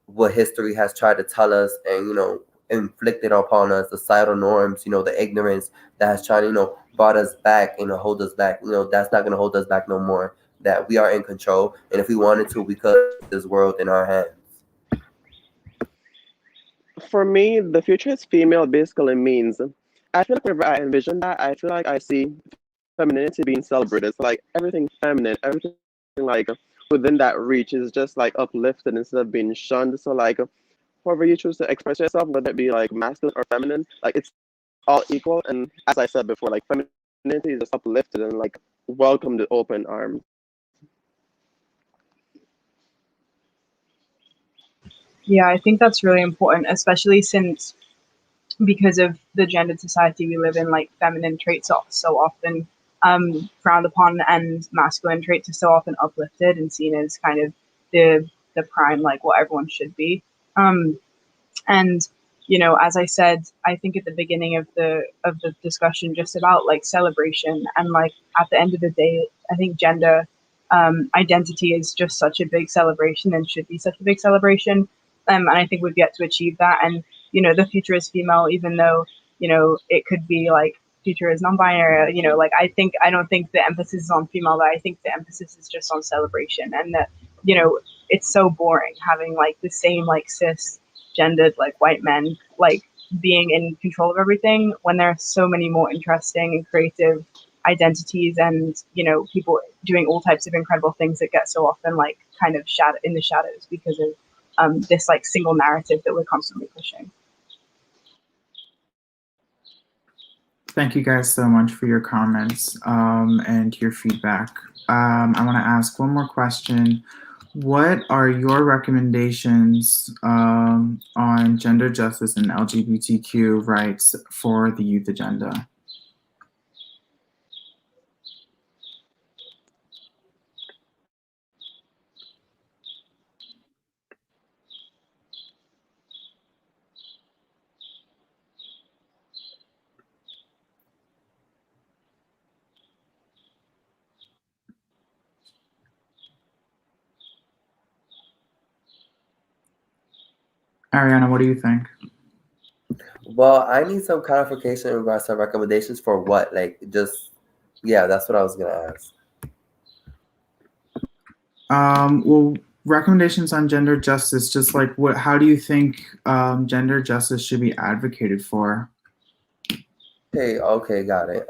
what history has tried to tell us and, you know, inflicted upon us, the societal norms, you know, the ignorance that has tried to, you know, brought us back and hold us back. You know, that's not going to hold us back no more. That we are in control. And if we wanted to, we could take this world in our hands. For me, the future is female basically means I feel like whenever I envision that, I feel like I see femininity being celebrated. So like everything feminine, everything like within that reach is just like uplifted instead of being shunned. So like however you choose to express yourself, whether it be like masculine or feminine, like it's all equal. And as I said before, like femininity is just uplifted and like welcomed with open arms. Yeah, I think that's really important, especially since because of the gendered society we live in, like feminine traits are so often frowned upon, and masculine traits are so often uplifted and seen as kind of the prime, like what everyone should be. And you know, as I said, I think at the beginning of the discussion, just about like celebration, and like at the end of the day, I think gender identity is just such a big celebration and should be such a big celebration. And I think we've yet to achieve that. And you know, the future is female, even though, you know, it could be like future is non-binary. You know, like I don't think the emphasis is on female, but I think the emphasis is just on celebration, and that, you know, it's so boring having like the same like cis gendered like white men like being in control of everything when there are so many more interesting and creative identities, and you know, people doing all types of incredible things that get so often like kind of in the shadows because of this like single narrative that we're constantly pushing. Thank you guys so much for your comments and your feedback. I want to ask one more question. What are your recommendations on gender justice and LGBTQ rights for the youth agenda? Ariana, what do you think? Well, I need some clarification in regards to recommendations for what, like, just yeah, that's what I was gonna ask. Well, recommendations on gender justice, just like what, how do you think gender justice should be advocated for? Okay, got it.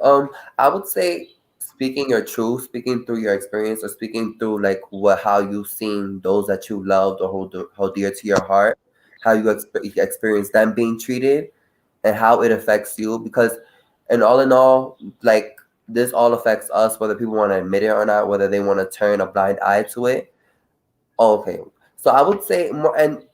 I would say speaking your truth, speaking through your experience, or speaking through like how you've seen those that you loved or hold dear to your heart, how you experience them being treated, and how it affects you. Because, and all in all, like this all affects us, whether people want to admit it or not, whether they want to turn a blind eye to it. Okay. So I would say more, and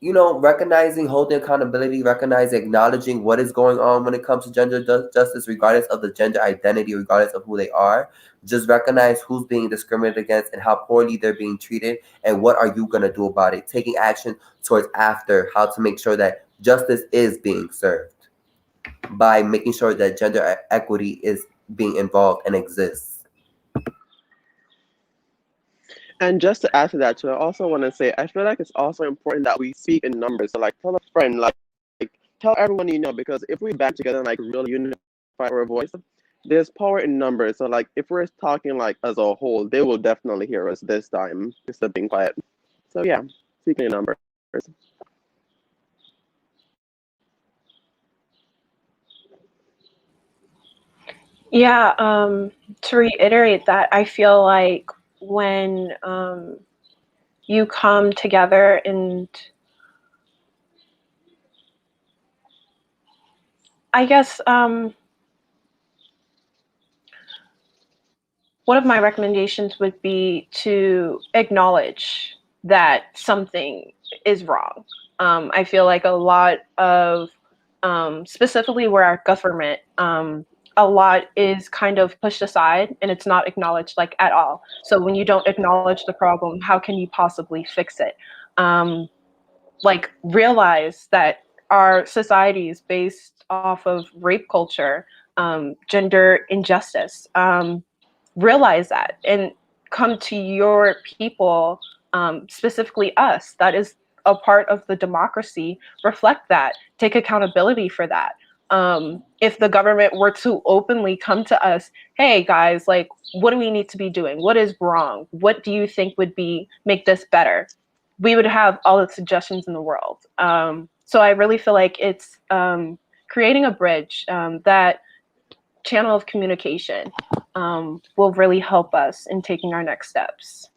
recognizing, holding accountability, recognizing, acknowledging what is going on when it comes to gender justice, regardless of the gender identity, regardless of who they are. Just recognize who's being discriminated against and how poorly they're being treated, and what are you going to do about it? Taking action towards after how to make sure that justice is being served by making sure that gender equity is being involved and exists. And just to add to that too, I also want to say I feel like it's also important that we speak in numbers. So like tell a friend, like tell everyone you know, because if we band together and like really unify our voice, there's power in numbers. So like if we're talking like as a whole, they will definitely hear us this time instead of being quiet. So yeah, speaking in numbers. Yeah, to reiterate that, I feel like when you come together and I guess one of my recommendations would be to acknowledge that something is wrong. I feel like a lot of, specifically where our government, a lot is kind of pushed aside and it's not acknowledged like at all. So when you don't acknowledge the problem, how can you possibly fix it? Like realize that our society is based off of rape culture, gender injustice. Realize that and come to your people, specifically us, that is a part of the democracy, reflect that, take accountability for that. If the government were to openly come to us, hey guys, like what do we need to be doing, what is wrong, what do you think would be make this better, we would have all the suggestions in the world. So I really feel like it's creating a bridge, that channel of communication, will really help us in taking our next steps.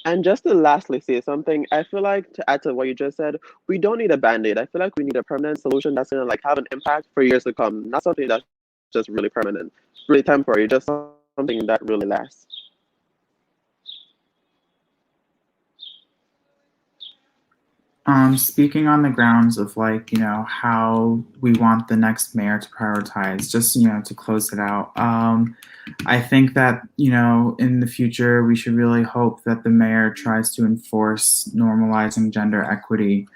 And just to lastly say something, I feel like to add to what you just said, we don't need a band-aid. I feel like we need a permanent solution that's gonna like have an impact for years to come. Not something that's just really permanent, really temporary, just something that really lasts. Speaking on the grounds of like, how we want the next mayor to prioritize, just, to close it out. I think that, in the future, we should really hope that the mayor tries to enforce normalizing gender equity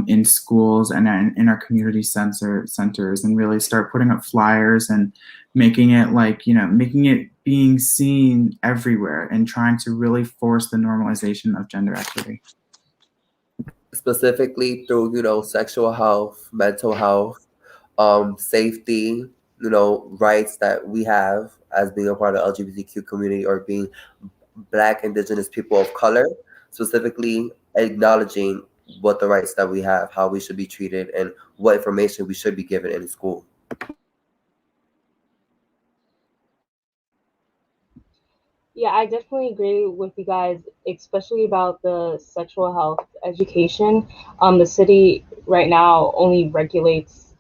in schools and in our community centers, and really start putting up flyers and making it like, making it being seen everywhere and trying to really force the normalization of gender equity. Specifically through sexual health, mental health, safety, rights that we have as being a part of the LGBTQ community or being Black, Indigenous people of color, specifically acknowledging what the rights that we have, how we should be treated, and what information we should be given in school. Yeah, I definitely agree with you guys, especially about the sexual health education. The city right now only regulates,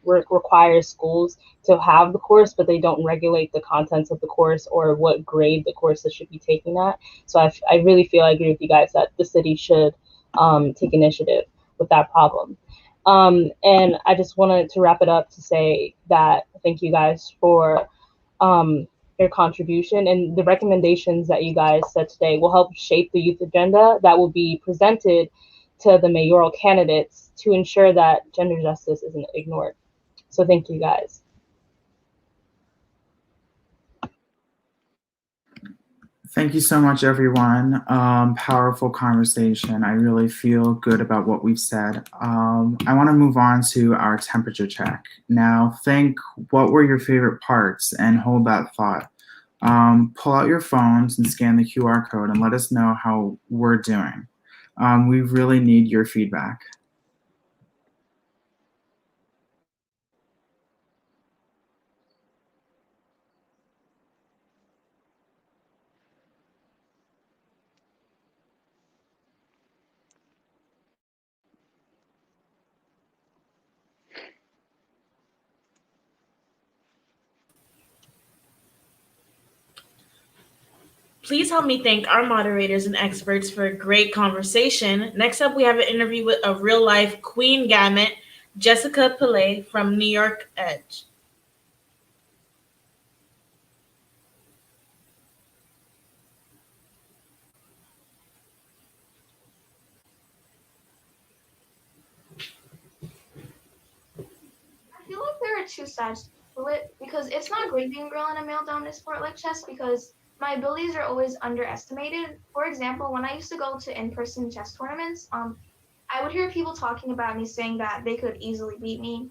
requires schools to have the course, but they don't regulate the contents of the course or what grade the courses should be taken at. So I really feel I agree with you guys that the city should take initiative with that problem. And I just wanted to wrap it up to say that thank you guys for your contribution, and the recommendations that you guys said today will help shape the youth agenda that will be presented to the mayoral candidates to ensure that gender justice isn't ignored. So thank you guys. Thank you so much, everyone. Powerful conversation. I really feel good about what we've said. I want to move on to our temperature check. Now, think what were your favorite parts and hold that thought. Pull out your phones and scan the QR code and let us know how we're doing. We really need your feedback. Please help me thank our moderators and experts for a great conversation. Next up, we have an interview with a real-life Queen Gamut, Jessica Pillay from New York Edge. I feel like there are two sides to it because it's not great being a girl in a male dominant sport like chess because my abilities are always underestimated. For example, when I used to go to in-person chess tournaments, I would hear people talking about me saying that they could easily beat me.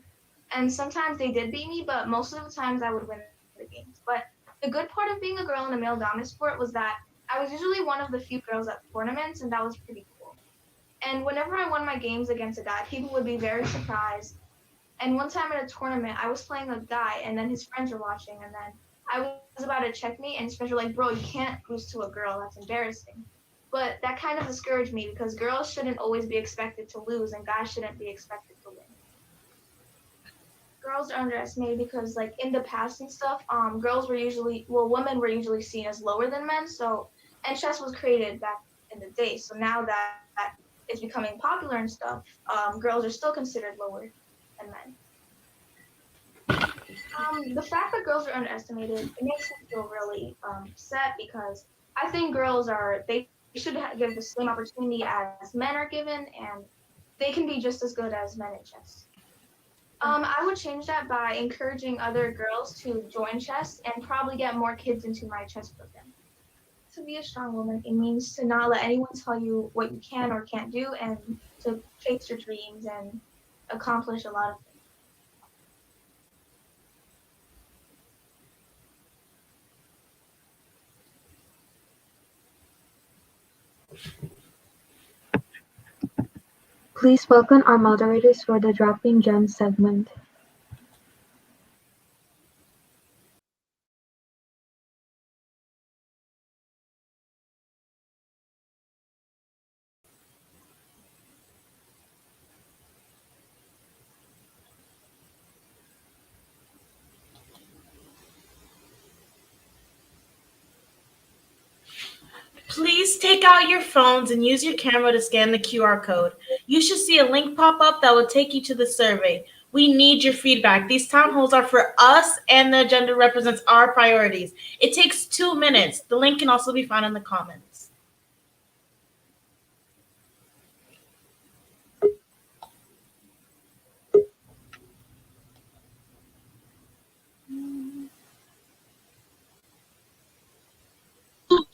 And sometimes they did beat me, but most of the times I would win the games. But the good part of being a girl in a male dominant sport was that I was usually one of the few girls at tournaments, and that was pretty cool. And whenever I won my games against a guy, people would be very surprised. And one time at a tournament, I was playing a guy, and then his friends were watching, and then I was about to checkmate, and his friends were like, "Bro, you can't lose to a girl. That's embarrassing." But that kind of discouraged me because girls shouldn't always be expected to lose, and guys shouldn't be expected to win. Girls are underestimated because, like in the past and stuff, women were usually seen as lower than men. So, and chess was created back in the day. So now that it's becoming popular and stuff, girls are still considered lower than men. The fact that girls are underestimated, it makes me feel really sad because I think they should give the same opportunity as men are given, and they can be just as good as men in chess. I would change that by encouraging other girls to join chess and probably get more kids into my chess program. To be a strong woman, it means to not let anyone tell you what you can or can't do and to chase your dreams and accomplish a lot of things. Please welcome our moderators for the Dropping Gems segment. Please take out your phones and use your camera to scan the QR code. You should see a link pop up that will take you to the survey. We need your feedback. These town halls are for us, and the agenda represents our priorities. It takes 2 minutes. The link can also be found in the comments.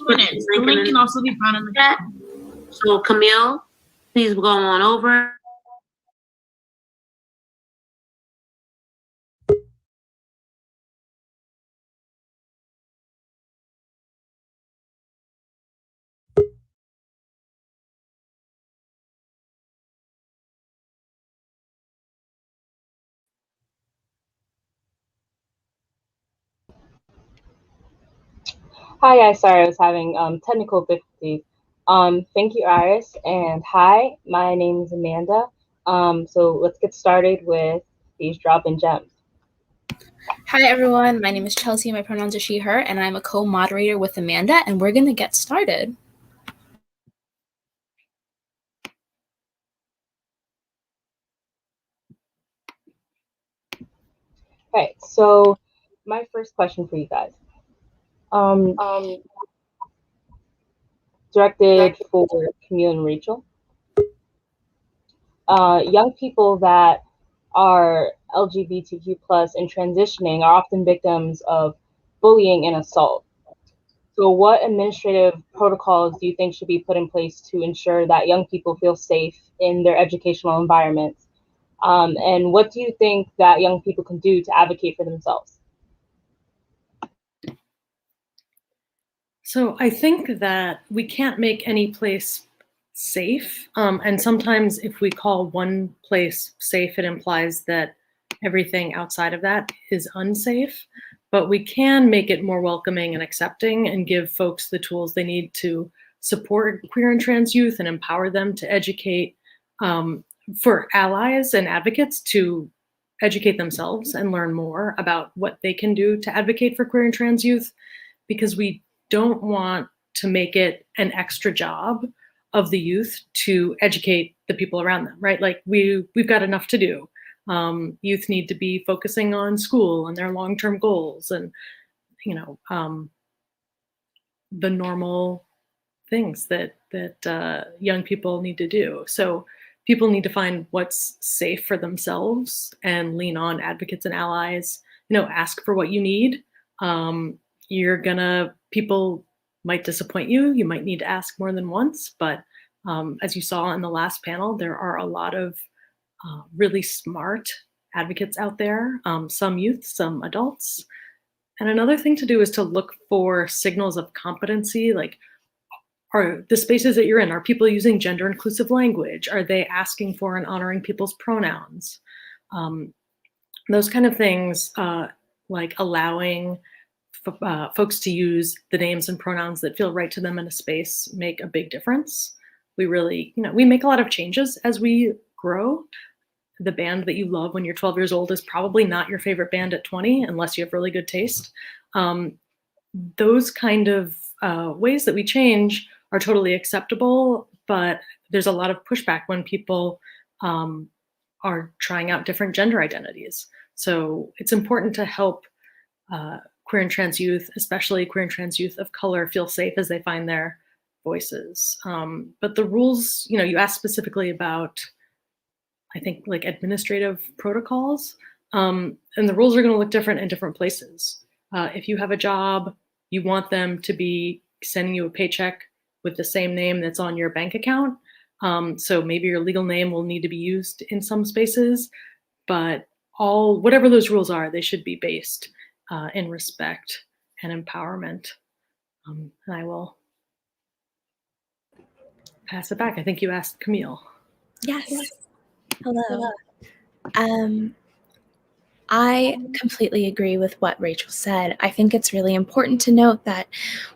Minutes. The link can also be found in the comments. So Camille, please go on over. Hi guys, sorry I was having technical difficulties. Thank you, Iris, and hi, my name is Amanda. So let's get started with these dropping gems. Hi everyone, my name is Chelsea, my pronouns are she, her, and I'm a co-moderator with Amanda, and we're gonna get started. Right, so my first question for you guys. Directed for Camille and Rachel. Young people that are LGBTQ plus and transitioning are often victims of bullying and assault. So what administrative protocols do you think should be put in place to ensure that young people feel safe in their educational environments? And what do you think that young people can do to advocate for themselves? So I think that we can't make any place safe. And sometimes if we call one place safe, it implies that everything outside of that is unsafe. But we can make it more welcoming and accepting and give folks the tools they need to support queer and trans youth and empower them to educate, for allies and advocates to educate themselves and learn more about what they can do to advocate for queer and trans youth, because we don't want to make it an extra job of the youth to educate the people around them, right? Like we've got enough to do. Youth need to be focusing on school and their long-term goals and, the normal things that young people need to do. So people need to find what's safe for themselves and lean on advocates and allies, ask for what you need. People might disappoint you. You might need to ask more than once, but as you saw in the last panel, there are a lot of really smart advocates out there, some youth, some adults. And another thing to do is to look for signals of competency, like are the spaces that you're in, are people using gender inclusive language? Are they asking for and honoring people's pronouns? Those kind of things, like allowing folks to use the names and pronouns that feel right to them in a space make a big difference. We really, we make a lot of changes as we grow. The band that you love when you're 12 years old is probably not your favorite band at 20, unless you have really good taste. Those kind of ways that we change are totally acceptable, but there's a lot of pushback when people are trying out different gender identities. So it's important to help queer and trans youth, especially queer and trans youth of color, feel safe as they find their voices. But the rules, you asked specifically about, I think, like administrative protocols, and the rules are going to look different in different places. If you have a job, you want them to be sending you a paycheck with the same name that's on your bank account. So maybe your legal name will need to be used in some spaces, but whatever those rules are, they should be based in respect and empowerment. And I will pass it back. I think you asked Camille. Yes. Hello. I completely agree with what Rachel said. I think it's really important to note that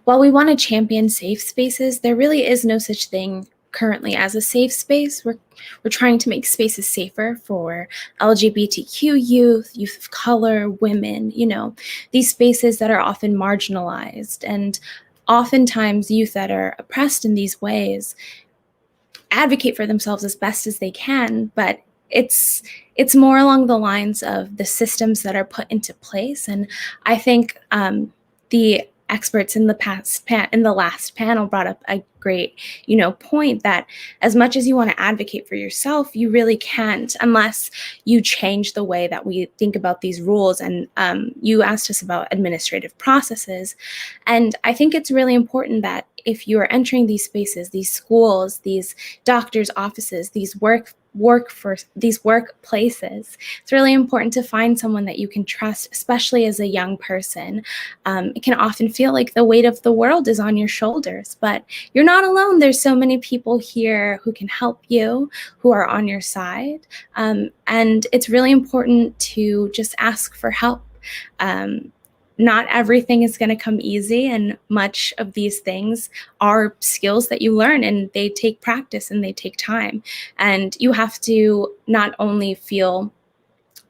while we want to champion safe spaces, there really is no such thing currently as a safe space. We're trying to make spaces safer for LGBTQ youth of color, women, these spaces that are often marginalized. And oftentimes youth that are oppressed in these ways advocate for themselves as best as they can, but it's more along the lines of the systems that are put into place. And I think the experts in the last panel brought up a great point that as much as you want to advocate for yourself, you really can't unless you change the way that we think about these rules. And you asked us about administrative processes, and I think it's really important that if you are entering these spaces, these schools, these doctors' offices, these workplaces, it's really important to find someone that you can trust, especially as a young person. It can often feel like the weight of the world is on your shoulders, but you're not alone. There's so many people here who can help you, who are on your side. And it's really important to just ask for help. Not everything is going to come easy, and much of these things are skills that you learn, and they take practice and they take time. And you have to not only feel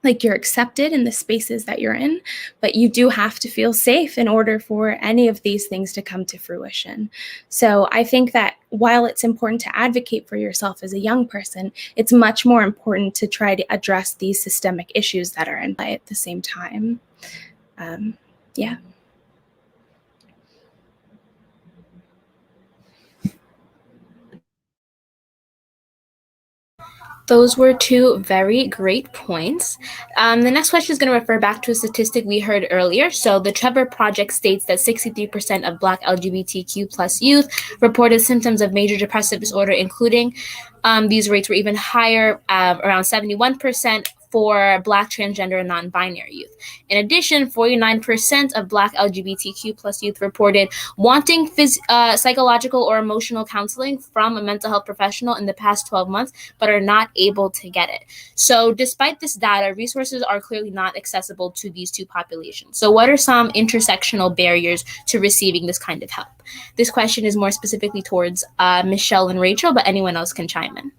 like you're accepted in the spaces that you're in, but you do have to feel safe in order for any of these things to come to fruition. So I think that while it's important to advocate for yourself as a young person, it's much more important to try to address these systemic issues that are in play at the same time. Yeah. Those were two very great points. The next question is going to refer back to a statistic we heard earlier. So the Trevor Project states that 63% of Black LGBTQ plus youth reported symptoms of major depressive disorder, including these rates were even higher, around 71% for Black, transgender, and non-binary youth. In addition, 49% of Black LGBTQ plus youth reported wanting psychological or emotional counseling from a mental health professional in the past 12 months, but are not able to get it. So despite this data, resources are clearly not accessible to these two populations. So what are some intersectional barriers to receiving this kind of help? This question is more specifically towards Michelle and Rachel, but anyone else can chime in.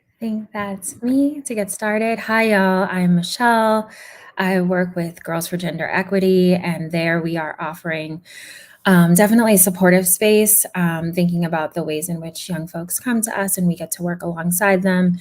I think that's me to get started. Hi, y'all. I'm Michelle. I work with Girls for Gender Equity, and there we are offering definitely a supportive space, thinking about the ways in which young folks come to us and we get to work alongside them.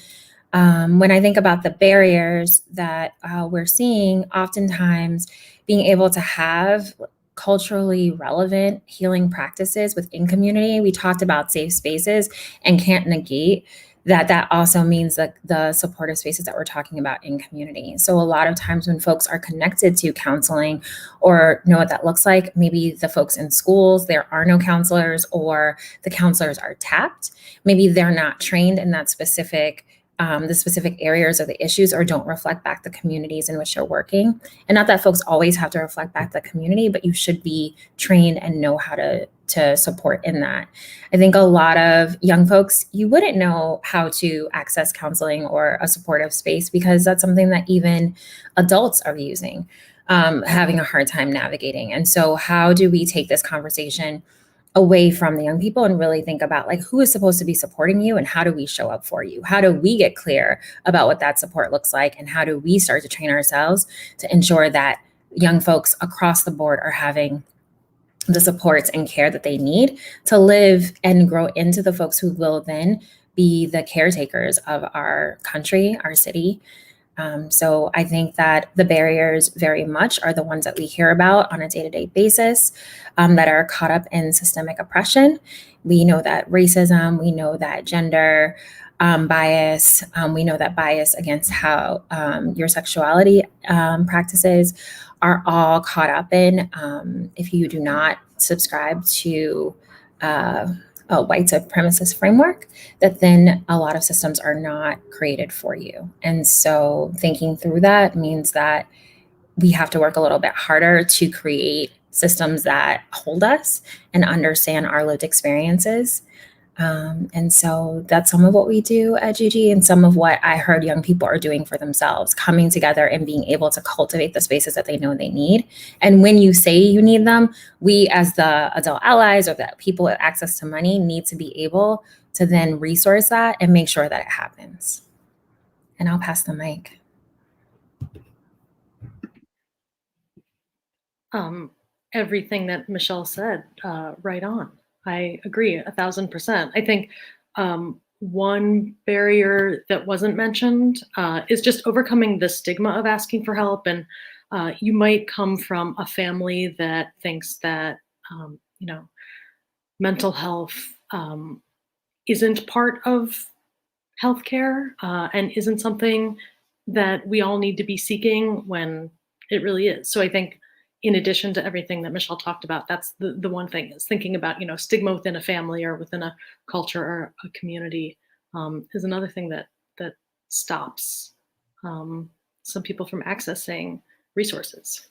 When I think about the barriers that we're seeing, oftentimes being able to have culturally relevant healing practices within community. We talked about safe spaces and can't negate that also means that the supportive spaces that we're talking about in community. So a lot of times when folks are connected to counseling or know what that looks like, maybe the folks in schools, there are no counselors, or the counselors are tapped. Maybe they're not trained in that specific the specific areas of the issues, or don't reflect back the communities in which you're working. And not that folks always have to reflect back the community, but you should be trained and know how to support in that. I think a lot of young folks, you wouldn't know how to access counseling or a supportive space because that's something that even adults are using, having a hard time navigating. And so how do we take this conversation away from the young people and really think about like who is supposed to be supporting you and how do we show up for you? How do we get clear about what that support looks like? And how do we start to train ourselves to ensure that young folks across the board are having the supports and care that they need to live and grow into the folks who will then be the caretakers of our country, our city. So I think that the barriers very much are the ones that we hear about on a day-to-day basis, that are caught up in systemic oppression. We know that racism, we know that gender bias, we know that bias against how your sexuality practices are all caught up in. If you do not subscribe to a white supremacist framework, that then a lot of systems are not created for you. And so thinking through that means that we have to work a little bit harder to create systems that hold us and understand our lived experiences. And so that's some of what we do at GG, and some of what I heard young people are doing for themselves, coming together and being able to cultivate the spaces that they know they need. And when you say you need them, we as the adult allies or the people with access to money need to be able to then resource that and make sure that it happens. And I'll pass the mic. Everything that Michelle said, right on. I agree 1,000%. I think one barrier that wasn't mentioned is just overcoming the stigma of asking for help. And you might come from a family that thinks that, mental health isn't part of healthcare and isn't something that we all need to be seeking when it really is. So I think in addition to everything that Michelle talked about, that's the one thing, is thinking about, stigma within a family or within a culture or a community is another thing that stops some people from accessing resources.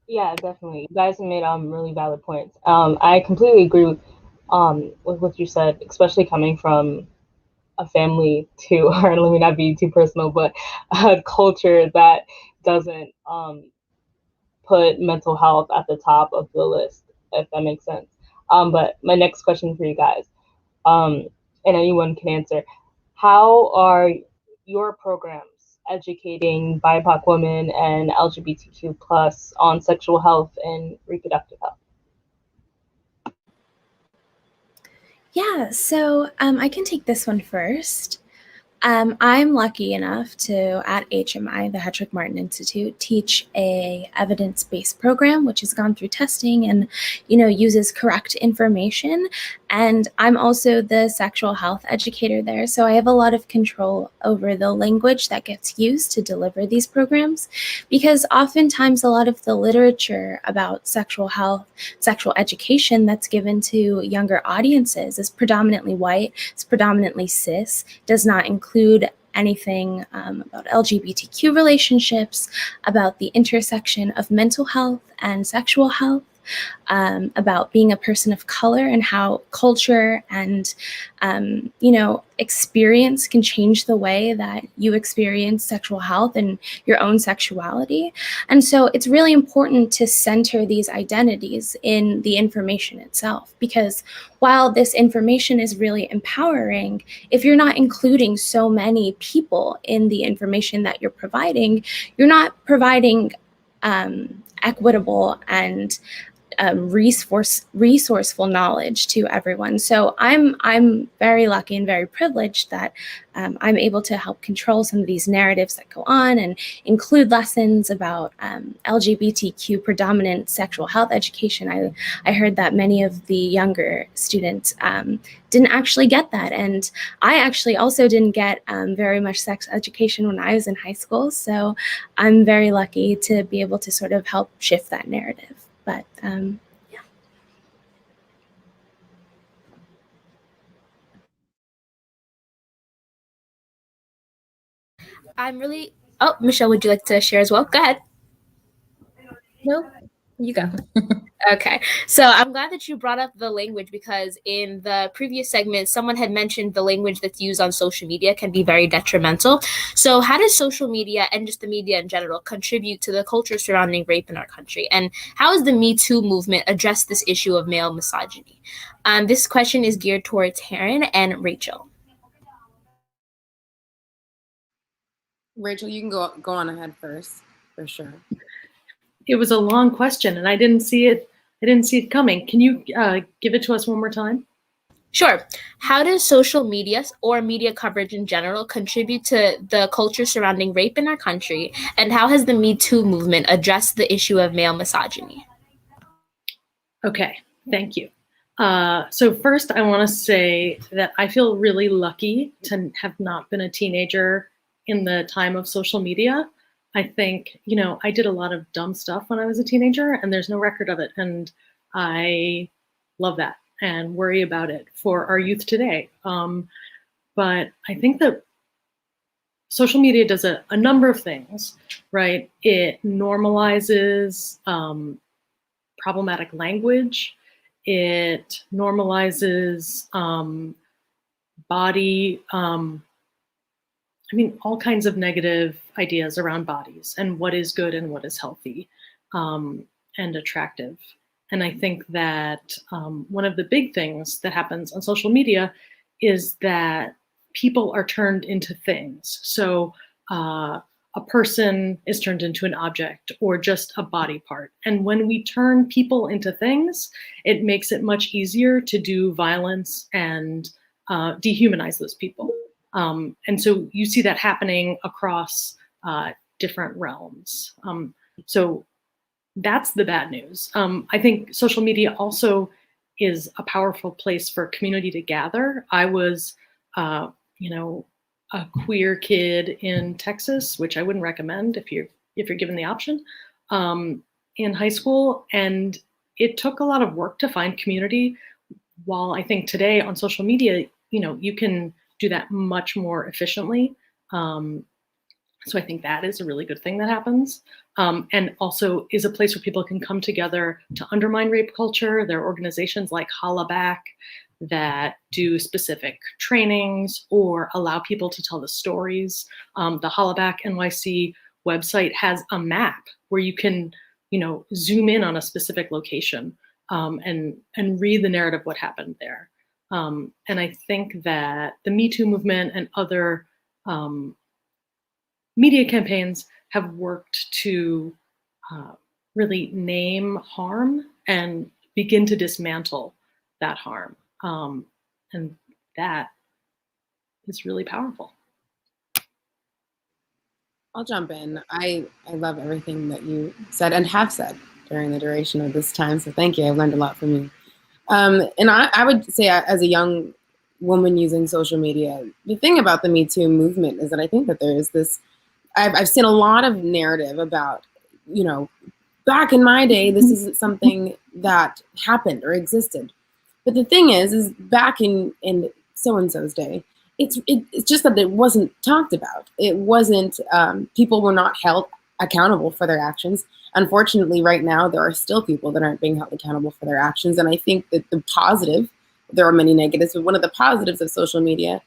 Yeah, definitely. You guys have made really valid points. I completely agree with what you said, especially coming from a family too, or let me not be too personal, but a culture that doesn't put mental health at the top of the list, if that makes sense. But my next question for you guys, and anyone can answer, how are your programs educating BIPOC women and LGBTQ plus on sexual health and reproductive health? Yeah, so I can take this one first. I'm lucky enough to, at HMI, the Hedrick Martin Institute, teach a evidence-based program which has gone through testing and, uses correct information. And I'm also the sexual health educator there, so I have a lot of control over the language that gets used to deliver these programs, because oftentimes a lot of the literature about sexual health, sexual education that's given to younger audiences is predominantly white, it's predominantly cis, does not include anything about LGBTQ relationships, about the intersection of mental health and sexual health, about being a person of color and how culture and, experience can change the way that you experience sexual health and your own sexuality. And so it's really important to center these identities in the information itself, because while this information is really empowering, if you're not including so many people in the information that you're providing, you're not providing equitable and resourceful knowledge to everyone. So I'm very lucky and very privileged that I'm able to help control some of these narratives that go on and include lessons about LGBTQ predominant sexual health education. I heard that many of the younger students didn't actually get that. And I actually also didn't get very much sex education when I was in high school. So I'm very lucky to be able to sort of help shift that narrative. But yeah. I'm really, oh, Michelle, would you like to share as well? Go ahead. No, you go. Okay, so I'm glad that you brought up the language, because in the previous segment, someone had mentioned the language that's used on social media can be very detrimental. So how does social media and just the media in general contribute to the culture surrounding rape in our country? And how has the Me Too movement addressed this issue of male misogyny? This question is geared towards Taryn and Rachel. Rachel, you can go on ahead first, for sure. It was a long question, and I didn't see it coming. Can you give it to us one more time? Sure. How does social media or media coverage in general contribute to the culture surrounding rape in our country? And how has the Me Too movement addressed the issue of male misogyny? Okay, thank you. So first, I want to say that I feel really lucky to have not been a teenager in the time of social media. I think, I did a lot of dumb stuff when I was a teenager, and there's no record of it. And I love that and worry about it for our youth today. But I think that social media does a number of things, right? It normalizes problematic language. It normalizes body, all kinds of negative ideas around bodies and what is good and what is healthy and attractive. And I think that one of the big things that happens on social media is that people are turned into things. So a person is turned into an object or just a body part. And when we turn people into things, it makes it much easier to do violence and dehumanize those people. And so you see that happening across different realms. So that's the bad news. I think social media also is a powerful place for community to gather. I was, a queer kid in Texas, which I wouldn't recommend if you're given the option, in high school, and it took a lot of work to find community. While I think today on social media, you can do that much more efficiently. So I think that is a really good thing that happens, and also is a place where people can come together to undermine rape culture. There are organizations like Bypac that do specific trainings or allow people to tell the stories. The Bypac NYC website has a map where you can, zoom in on a specific location and read the narrative what happened there. And I think that the Me Too movement and other media campaigns have worked to really name harm and begin to dismantle that harm. And that is really powerful. I'll jump in. I love everything that you said and have said during the duration of this time. So thank you. I've learned a lot from you. And I would say, as a young woman using social media, the thing about the Me Too movement is that I think that there is this. I've seen a lot of narrative about, back in my day, this isn't something that happened or existed. But the thing is back in so and so's day, it's just that it wasn't talked about. It wasn't. People were not held accountable for their actions. Unfortunately, right now there are still people that aren't being held accountable for their actions. And I think that the positive, there are many negatives, but one of the positives of social media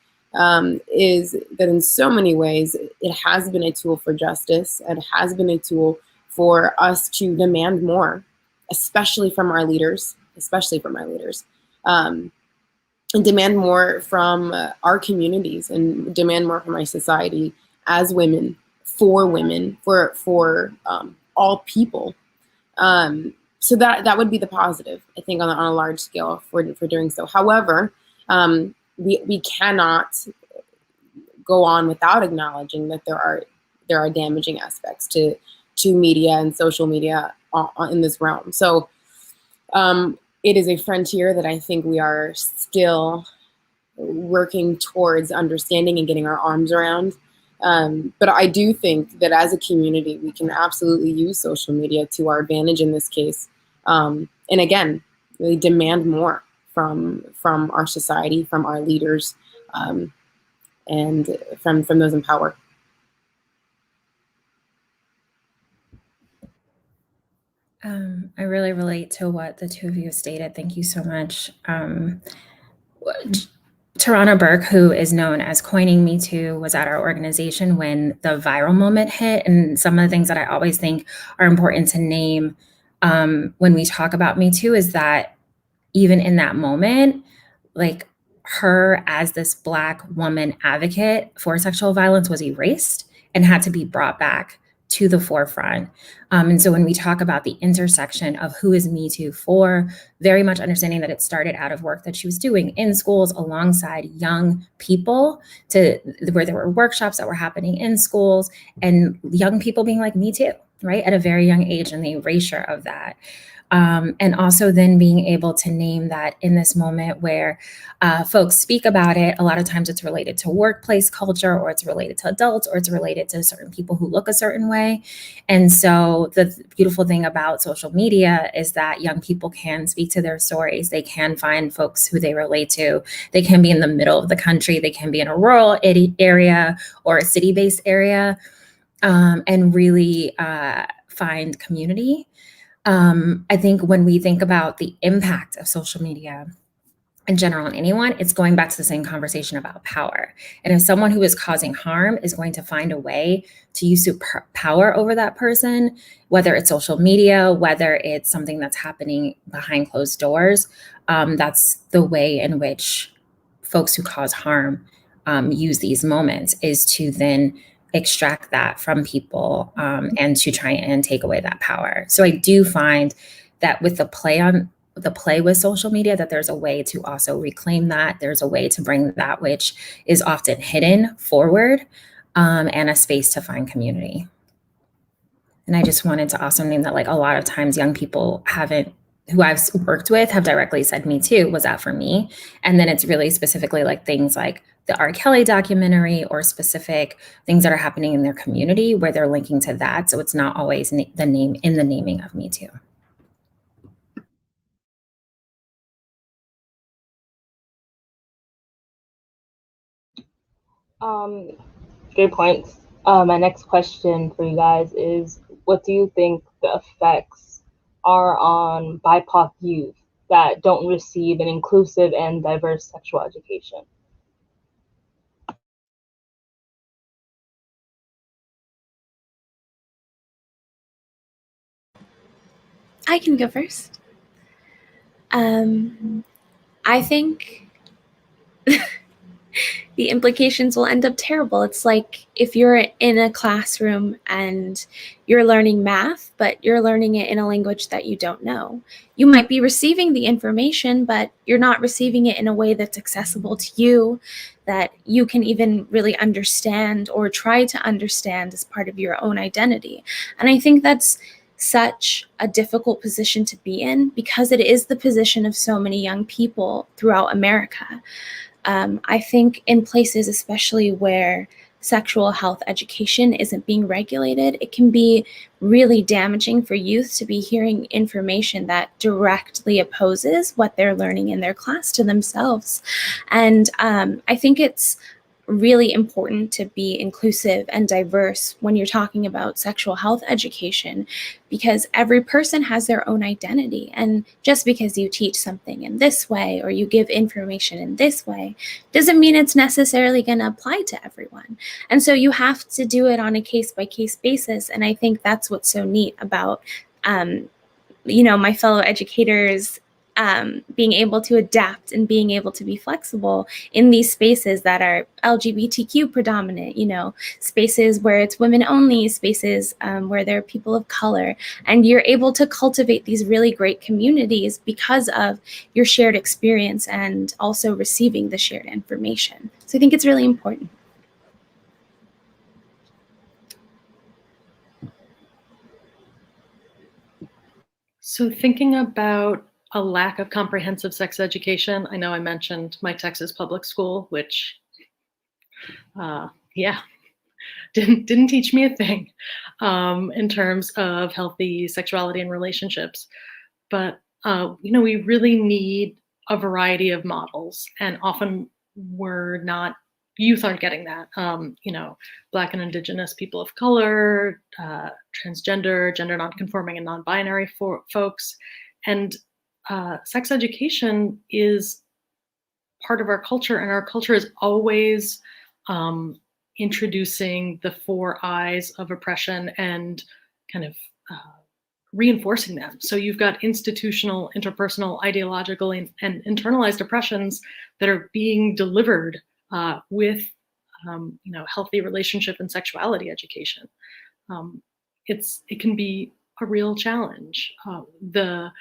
is that in so many ways it has been a tool for justice. It has been a tool for us to demand more, especially from our leaders, and demand more from our communities and demand more from our society as women, for all people. So that would be the positive, I think, on a large scale for doing so. However, we cannot go on without acknowledging that there are damaging aspects to media and social media in this realm. So it is a frontier that I think we are still working towards understanding and getting our arms around. But I do think that as a community, we can absolutely use social media to our advantage in this case. And again, really demand more from our society, from our leaders, and from those in power. I really relate to what the two of you stated. Thank you so much. Tarana Burke, who is known as Coining Me Too, was at our organization when the viral moment hit. And some of the things that I always think are important to name when we talk about Me Too is that even in that moment, like, her as this Black woman advocate for sexual violence was erased and had to be brought back to the forefront. And so when we talk about the intersection of who is Me Too for, very much understanding that it started out of work that she was doing in schools alongside young people, to where there were workshops that were happening in schools and young people being like, me too, right? At a very young age, and the erasure of that. And also then being able to name that in this moment where folks speak about it, a lot of times it's related to workplace culture, or it's related to adults, or it's related to certain people who look a certain way. And so the beautiful thing about social media is that young people can speak to their stories. They can find folks who they relate to. They can be in the middle of the country. They can be in a rural area or a city-based area, and really find community. I think when we think about the impact of social media in general on anyone, it's going back to the same conversation about power. And if someone who is causing harm is going to find a way to usurp power over that person, whether it's social media, whether it's something that's happening behind closed doors, that's the way in which folks who cause harm use these moments, is to then extract that from people and to try and take away that power. So I do find that with the play with social media, that there's a way to also reclaim that. There's a way to bring that which is often hidden forward, and a space to find community. And I just wanted to also name that, like, a lot of times young people who I've worked with have directly said, me too, was that for me? And then it's really specifically like things like the R. Kelly documentary, or specific things that are happening in their community where they're linking to that. So it's not always the name in the naming of Me Too. Great points. My next question for you guys is, what do you think the effects are on BIPOC youth that don't receive an inclusive and diverse sexual education? I can go first. I think the implications will end up terrible. It's like if you're in a classroom and you're learning math, but you're learning it in a language that you don't know. You might be receiving the information, but you're not receiving it in a way that's accessible to you, that you can even really understand or try to understand as part of your own identity. And I think that's such a difficult position to be in because it is the position of so many young people throughout America. I think in places, especially where sexual health education isn't being regulated, it can be really damaging for youth to be hearing information that directly opposes what they're learning in their class to themselves. And I think it's really important to be inclusive and diverse when you're talking about sexual health education, because every person has their own identity. And just because you teach something in this way or you give information in this way doesn't mean it's necessarily going to apply to everyone. And so you have to do it on a case-by-case basis. And I think that's what's so neat about my fellow educators being able to adapt and being able to be flexible in these spaces that are LGBTQ predominant, spaces where it's women only, spaces where there are people of color. And you're able to cultivate these really great communities because of your shared experience and also receiving the shared information. So I think it's really important. So thinking about a lack of comprehensive sex education, I know I mentioned my Texas public school, which, didn't teach me a thing in terms of healthy sexuality and relationships. But, we really need a variety of models, and often youth aren't getting that. Black and Indigenous people of color, transgender, gender nonconforming, and non-binary folks. And sex education is part of our culture, and our culture is always introducing the 4 eyes of oppression and kind of reinforcing them. So you've got institutional, interpersonal, ideological, and internalized oppressions that are being delivered with healthy relationship and sexuality education. It can be a real challenge. The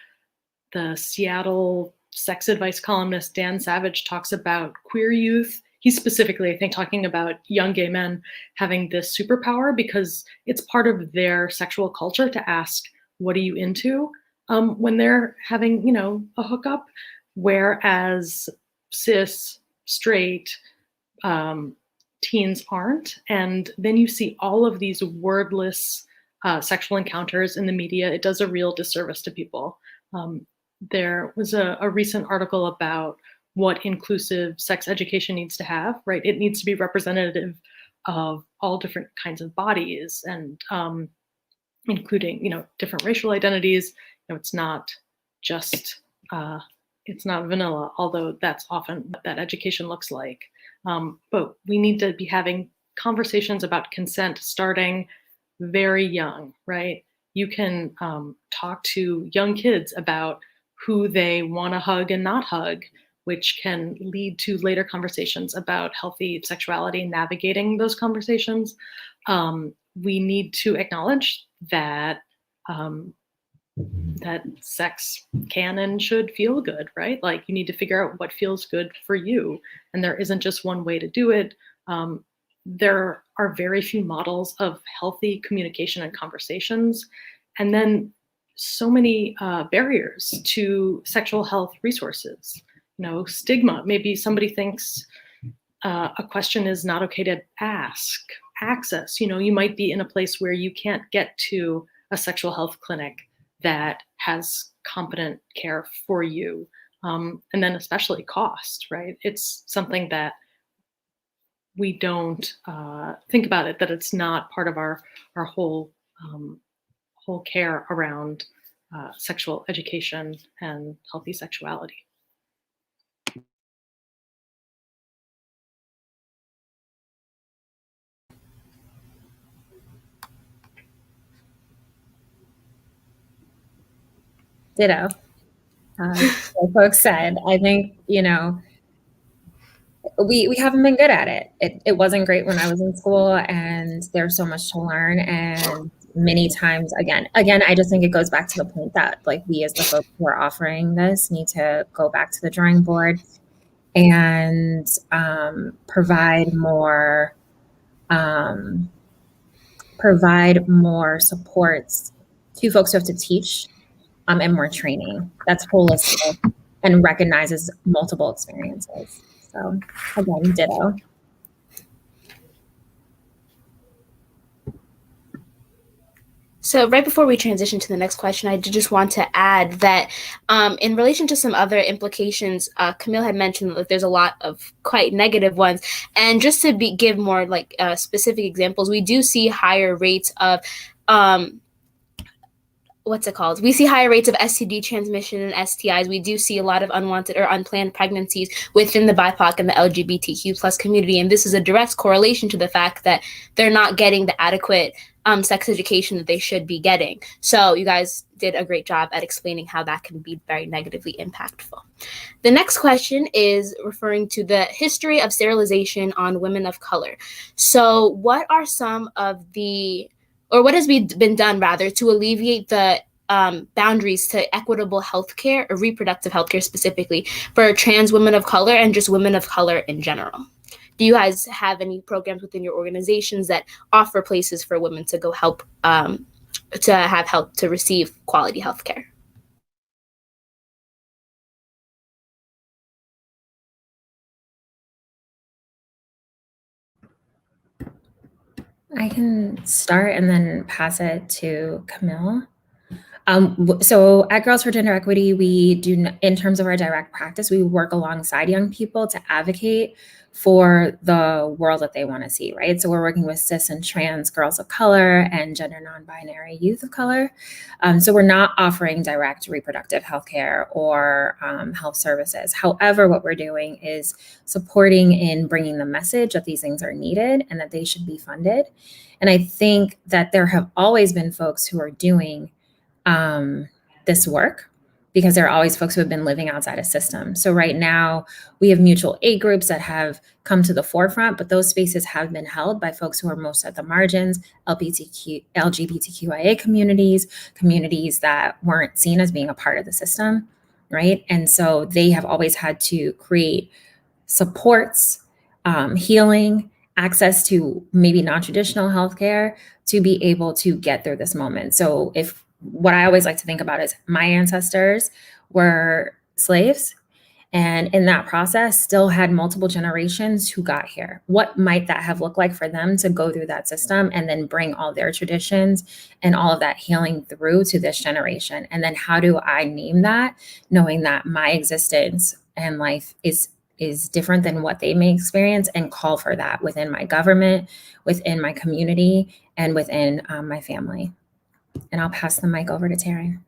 Seattle sex advice columnist Dan Savage talks about queer youth. He's specifically, I think, talking about young gay men having this superpower because it's part of their sexual culture to ask, what are you into, when they're having, a hookup, whereas cis, straight teens aren't. And then you see all of these wordless sexual encounters in the media. It does a real disservice to people. There was a recent article about what inclusive sex education needs to have, right? It needs to be representative of all different kinds of bodies and including, different racial identities. It's not just, it's not vanilla, although that's often what that education looks like. But we need to be having conversations about consent starting very young, right? You can talk to young kids about who they want to hug and not hug, which can lead to later conversations about healthy sexuality and navigating those conversations. We need to acknowledge that that sex can and should feel good, right? Like you need to figure out what feels good for you. And there isn't just one way to do it. There are very few models of healthy communication and conversations. And then so many barriers to sexual health resources. Stigma. Maybe somebody thinks a question is not okay to ask. Access. You might be in a place where you can't get to a sexual health clinic that has competent care for you. And then especially cost, right? It's something that we don't think about it, that it's not part of our whole care around sexual education and healthy sexuality. Ditto. Like folks said, I think, we haven't been good at it. It wasn't great when I was in school, and there's so much to learn. And many times, again, I just think it goes back to the point that like we as the folks who are offering this need to go back to the drawing board and provide more supports to folks who have to teach and more training that's holistic and recognizes multiple experiences. So again, ditto. So right before we transition to the next question, I did just want to add that in relation to some other implications, Camille had mentioned that there's a lot of quite negative ones. And just to give more like specific examples, we do see higher rates of we see higher rates of STD transmission and STIs. We do see a lot of unwanted or unplanned pregnancies within the BIPOC and the LGBTQ plus community. And this is a direct correlation to the fact that they're not getting the adequate sex education that they should be getting. So you guys did a great job at explaining how that can be very negatively impactful. The next question is referring to the history of sterilization on women of color. So what are some of what has been done rather to alleviate the boundaries to equitable healthcare or reproductive healthcare specifically for trans women of color and just women of color in general? Do you guys have any programs within your organizations that offer places for women to go help to have help to receive quality healthcare? I can start and then pass it to Camille. So at Girls for Gender Equity, we do, in terms of our direct practice, we work alongside young people to advocate for the world that they want to see, right? So we're working with cis and trans girls of color and gender non-binary youth of color. So we're not offering direct reproductive healthcare or health services. However, what we're doing is supporting in bringing the message that these things are needed and that they should be funded. And I think that there have always been folks who are doing this work because there are always folks who have been living outside a system. So right now we have mutual aid groups that have come to the forefront, but those spaces have been held by folks who are most at the margins, LGBTQIA communities that weren't seen as being a part of the system, right? And so they have always had to create supports, healing, access to maybe non-traditional healthcare to be able to get through this moment. So what I always like to think about is my ancestors were slaves, and in that process still had multiple generations who got here. What might that have looked like for them to go through that system and then bring all their traditions and all of that healing through to this generation? And then how do I name that, knowing that my existence and life is different than what they may experience, and call for that within my government, within my community, and within my family. And I'll pass the mic over to Taryn.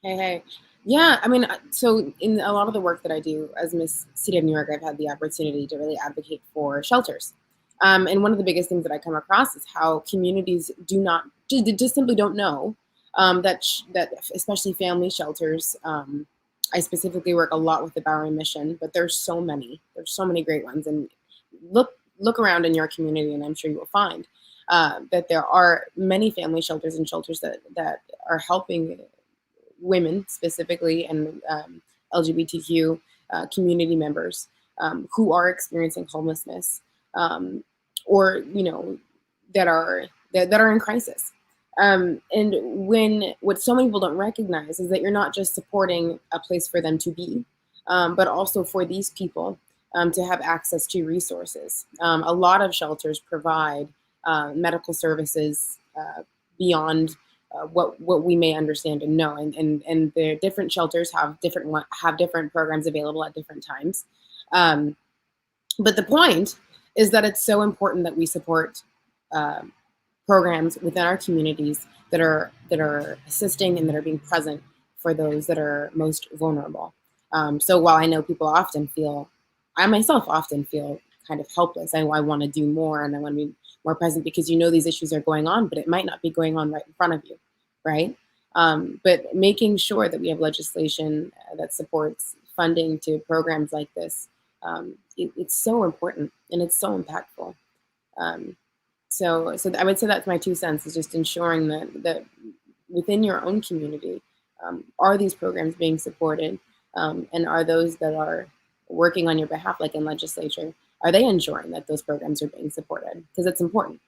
Hey. Yeah, I mean, so in a lot of the work that I do as Miss City of New York, I've had the opportunity to really advocate for shelters. And one of the biggest things that I come across is how communities just simply don't know that especially family shelters. I specifically work a lot with the Bowery Mission, but there's so many great ones. And look around in your community, and I'm sure you will find that there are many family shelters and shelters that are helping women specifically and LGBTQ community members who are experiencing homelessness or that are in crisis. And what so many people don't recognize is that you're not just supporting a place for them to be, but also for these people to have access to resources. A lot of shelters provide medical services beyond what we may understand and know, and the different shelters have different programs available at different times. But the point is that it's so important that we support programs within our communities that are assisting and that are being present for those that are most vulnerable. So while I know people I myself often feel kind of helpless. I want to do more and I want to be more present because these issues are going on, but it might not be going on right in front of you, right? But making sure that we have legislation that supports funding to programs like this, it's so important and it's so impactful. So I would say that's my 2 cents, is just ensuring that within your own community, are these programs being supported, and are those that are working on your behalf, like in legislature, are they ensuring that those programs are being supported? Because it's important.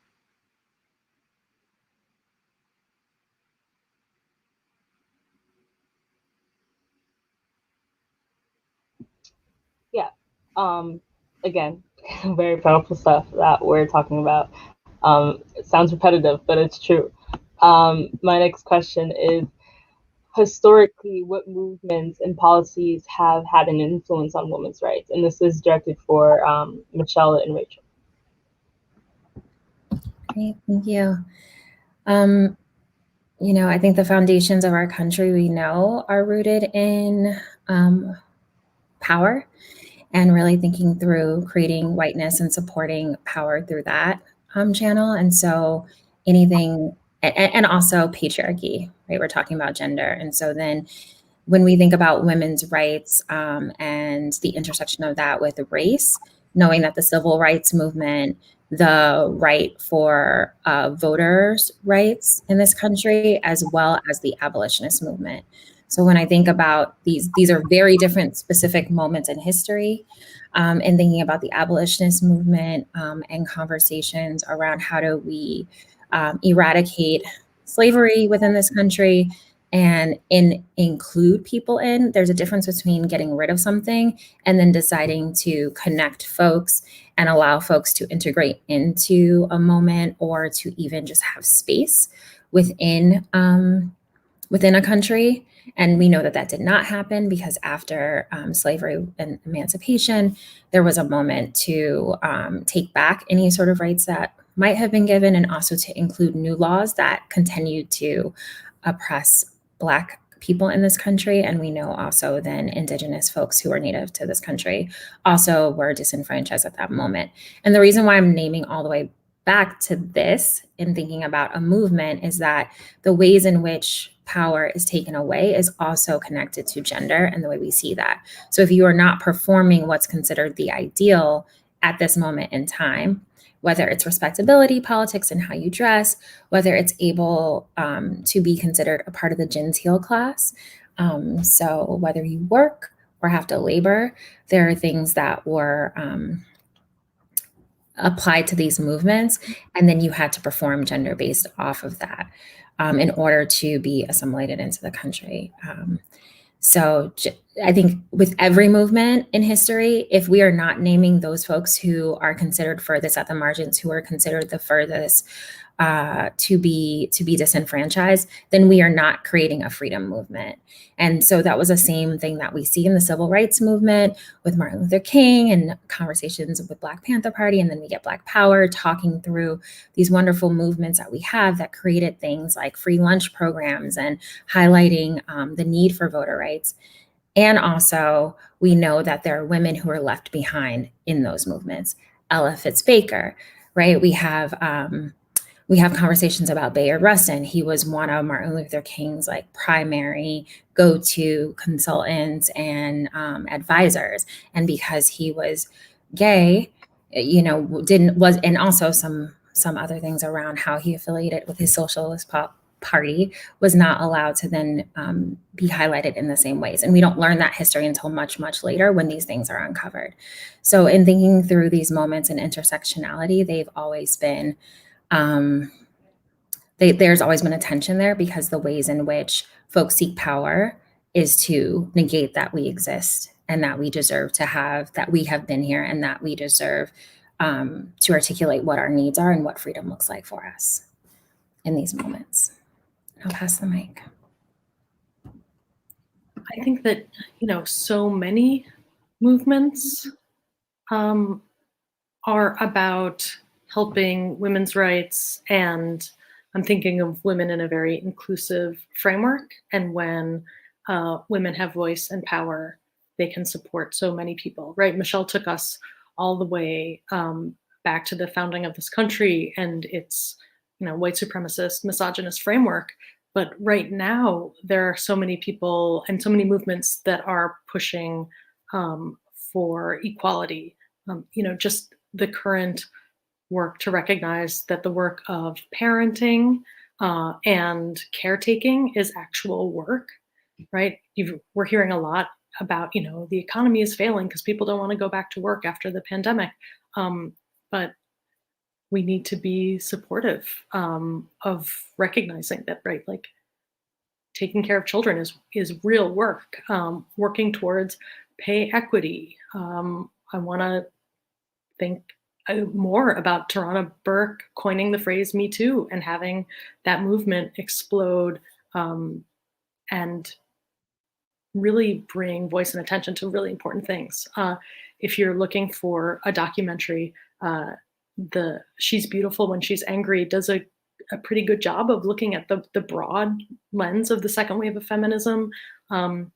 Yeah. Again, very powerful stuff that we're talking about. It sounds repetitive, but it's true. My next question is, historically, what movements and policies have had an influence on women's rights? And this is directed for Michelle and Rachel. Great, thank you. I think the foundations of our country, we know, are rooted in power, and really thinking through creating whiteness and supporting power through that channel. And so anything, and also patriarchy, right? We're talking about gender. And so then when we think about women's rights and the intersection of that with race, knowing that the civil rights movement, the right for voters' rights in this country, as well as the abolitionist movement. So when I think about these are very different specific moments in history, and thinking about the abolitionist movement and conversations around how do we eradicate slavery within this country and include people in. There's a difference between getting rid of something and then deciding to connect folks and allow folks to integrate into a moment, or to even just have space within a country. And we know that did not happen, because after slavery and emancipation, there was a moment to take back any sort of rights that might have been given, and also to include new laws that continued to oppress Black people in this country. And we know also then Indigenous folks who are native to this country also were disenfranchised at that moment. And the reason why I'm naming all the way back to this in thinking about a movement is that the ways in which power is taken away is also connected to gender and the way we see that. So if you are not performing what's considered the ideal at this moment in time, whether it's respectability politics and how you dress, whether it's able to be considered a part of the genteel class. So whether you work or have to labor, there are things that were applied to these movements, and then you had to perform gender based off of that in order to be assimilated into the country. So I think with every movement in history, if we are not naming those folks who are considered furthest at the margins, who are considered the furthest to be disenfranchised, then we are not creating a freedom movement. And so that was the same thing that we see in the civil rights movement with Martin Luther King and conversations with Black Panther Party. And then we get Black Power, talking through these wonderful movements that we have that created things like free lunch programs and highlighting the need for voter rights. And also, we know that there are women who are left behind in those movements. Ella Fitzbaker, right? We have conversations about Bayard Rustin. He was one of Martin Luther King's like primary go-to consultants and advisors. And because he was gay, and also some other things around how he affiliated with his socialist party, was not allowed to then be highlighted in the same ways. And we don't learn that history until much, much later when these things are uncovered. So in thinking through these moments in intersectionality, they've always been there's always been a tension there, because the ways in which folks seek power is to negate that we exist and that we deserve to have, that we have been here, and that we deserve to articulate what our needs are and what freedom looks like for us in these moments. I'll pass the mic. I think that, so many movements are about helping women's rights, and I'm thinking of women in a very inclusive framework. And when women have voice and power, they can support so many people, right? Michelle took us all the way back to the founding of this country and its, white supremacist, misogynist framework. But right now, there are so many people and so many movements that are pushing for equality. Just the current work to recognize that the work of parenting and caretaking is actual work, right? We're hearing a lot about, the economy is failing because people don't want to go back to work after the pandemic. But we need to be supportive of recognizing that, right? Like taking care of children is real work. Working towards pay equity. I want to think more about Tarana Burke coining the phrase "Me Too" and having that movement explode and really bring voice and attention to really important things. If you're looking for a documentary, the She's Beautiful When She's Angry does a pretty good job of looking at the broad lens of the second wave of feminism and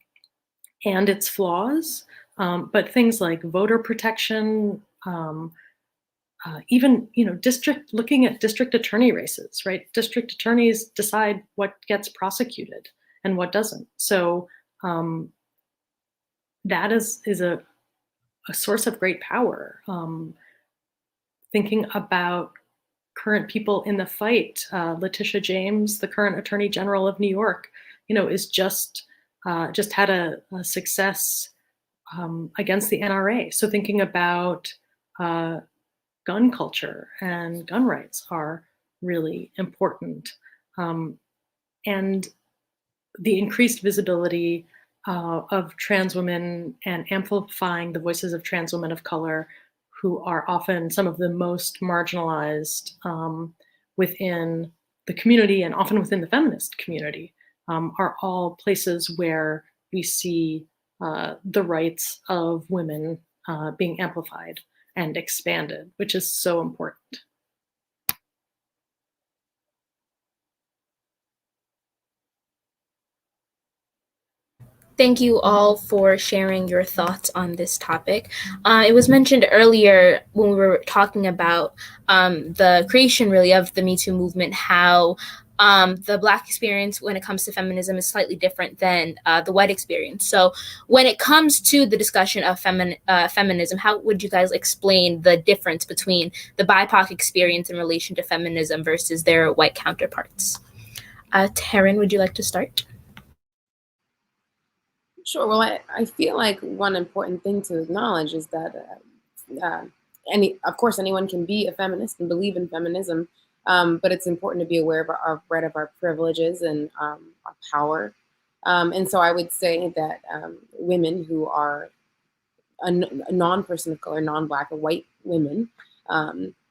its flaws. But things like voter protection, even looking at district attorney races, right? District attorneys decide what gets prosecuted and what doesn't. So that is a source of great power. Thinking about current people in the fight, Letitia James, the current Attorney General of New York, is just had a success against the NRA. So thinking about gun culture and gun rights are really important. And the increased visibility of trans women and amplifying the voices of trans women of color who are often some of the most marginalized within the community and often within the feminist community are all places where we see the rights of women being amplified and expanded, which is so important. Thank you all for sharing your thoughts on this topic. It was mentioned earlier when we were talking about the creation really of the Me Too movement, how the Black experience when it comes to feminism is slightly different than the white experience. So when it comes to the discussion of feminism, how would you guys explain the difference between the BIPOC experience in relation to feminism versus their white counterparts? Taryn, would you like to start? Sure. Well, I feel like one important thing to acknowledge is that of course, anyone can be a feminist and believe in feminism, but it's important to be aware of our privileges and our power. And so I would say that women who are a non-person of color, non-Black or white women,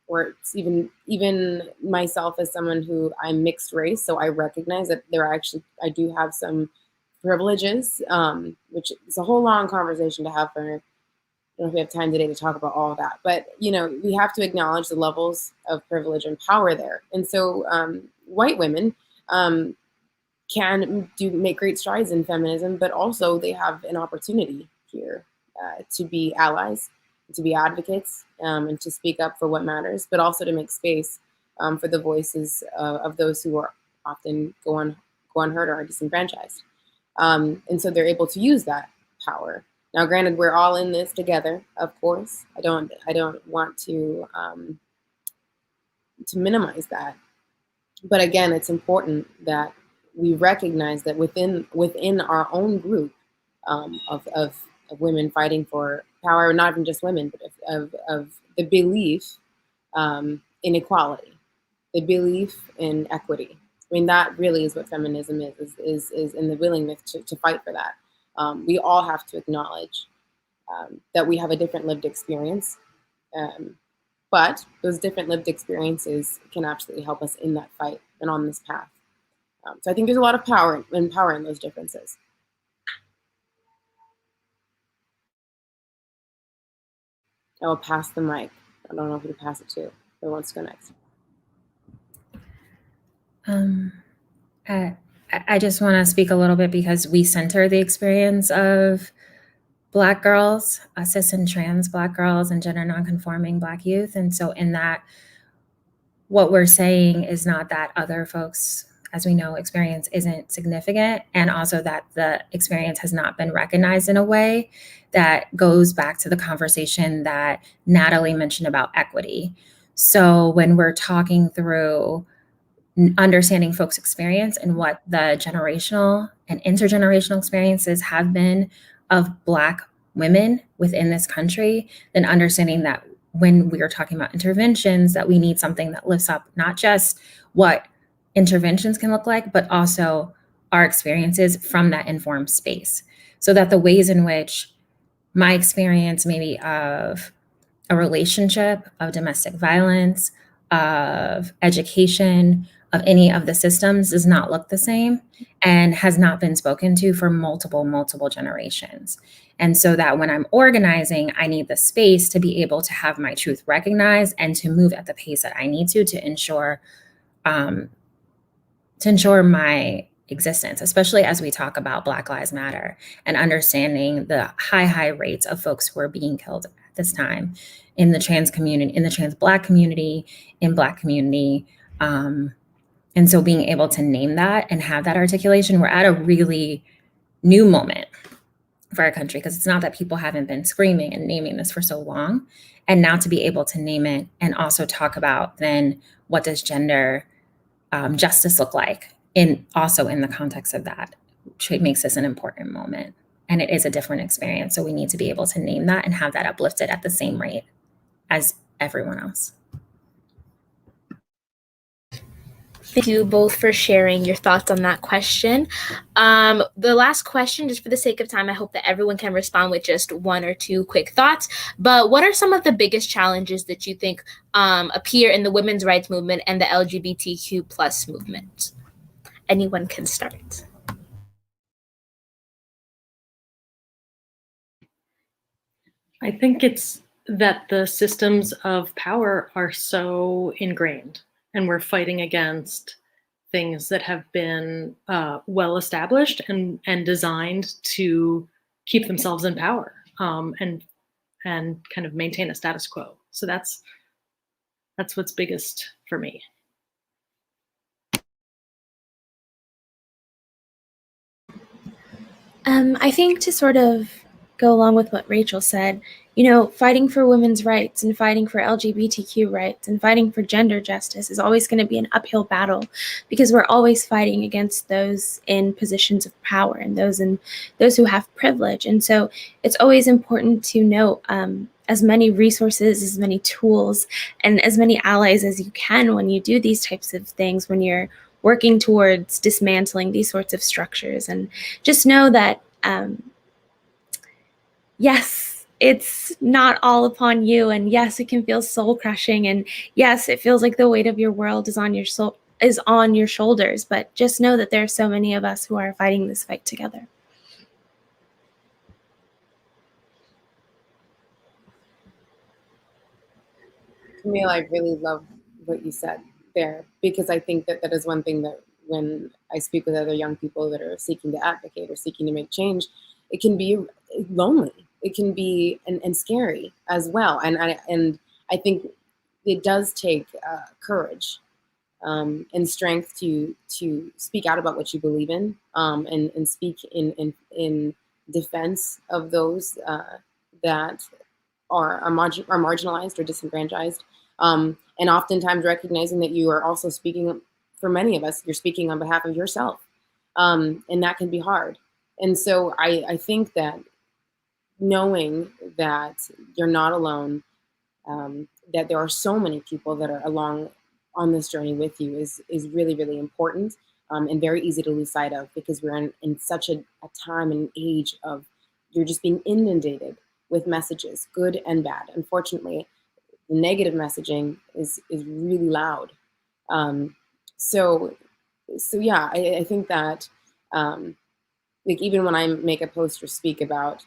or even myself as someone who I'm mixed race, so I recognize that I do have some privileges, which is a whole long conversation to have. I don't know if we have time today to talk about all of that, but we have to acknowledge the levels of privilege and power there. And so white women can make great strides in feminism, but also they have an opportunity here to be allies, to be advocates, and to speak up for what matters, but also to make space for the voices of those who are often go unheard or are disenfranchised. And so they're able to use that power. Now, granted, we're all in this together, of course. I don't want to minimize that. But again, it's important that we recognize that within our own group of women fighting for power, not even just women, but of the belief in equality, the belief in equity. I mean, that really is what feminism is in the willingness to fight for that. We all have to acknowledge that we have a different lived experience, but those different lived experiences can absolutely help us in that fight and on this path. So I think there's a lot of power in those differences. I will pass the mic. I don't know who to pass it to. Who wants to go next? I just want to speak a little bit because we center the experience of Black girls, cis and trans Black girls, and gender nonconforming Black youth. And so in that, what we're saying is not that other folks as we know, experience isn't significant, and also that the experience has not been recognized in a way that goes back to the conversation that Natalie mentioned about equity. So when we're talking through understanding folks' experience and what the generational and intergenerational experiences have been of Black women within this country, then understanding that when we are talking about interventions, that we need something that lifts up not just what interventions can look like, but also our experiences from that informed space. So that the ways in which my experience maybe of a relationship, of domestic violence, of education, of any of the systems does not look the same and has not been spoken to for multiple generations. And so that when I'm organizing, I need the space to be able to have my truth recognized and to move at the pace that I need to ensure my existence, especially as we talk about Black Lives Matter and understanding the high rates of folks who are being killed at this time in the trans community, in the trans Black community, in Black community. And so being able to name that and have that articulation, we're at a really new moment for our country, because it's not that people haven't been screaming and naming this for so long. And now to be able to name it and also talk about then what does gender justice look like also in the context of that, which makes this an important moment. And it is a different experience. So we need to be able to name that and have that uplifted at the same rate as everyone else. Thank you both for sharing your thoughts on that question. The last question, just for the sake of time, I hope that everyone can respond with just one or two quick thoughts. But what are some of the biggest challenges that you think appear in the women's rights movement and the LGBTQ plus movement? Anyone can start. I think it's that the systems of power are so ingrained, and we're fighting against things that have been well established and designed to keep themselves in power and kind of maintain a status quo. So that's what's biggest for me. I think to sort of go along with what Rachel said, fighting for women's rights and fighting for LGBTQ rights and fighting for gender justice is always going to be an uphill battle, because we're always fighting against those in positions of power and those who have privilege. And so it's always important to note as many resources, as many tools, and as many allies as you can when you do these types of things, when you're working towards dismantling these sorts of structures. And just know that, yes, it's not all upon you. And yes, it can feel soul crushing. And yes, it feels like the weight of your world is on your shoulders. But just know that there are so many of us who are fighting this fight together. Camille, I really love what you said there, because I think that is one thing that when I speak with other young people that are seeking to advocate or seeking to make change, it can be lonely. It can be and scary as well. And I think it does take courage and strength to speak out about what you believe in and speak in defense of those that are marginalized or disenfranchised. And oftentimes recognizing that you are also speaking, for many of us, you're speaking on behalf of yourself. And that can be hard. And so I think that knowing that you're not alone, that there are so many people that are along on this journey with you is really, really important and very easy to lose sight of, because we're in such a time and age of you're just being inundated with messages, good and bad. Unfortunately, the negative messaging is really loud. So yeah, I think that like even when I make a post or speak about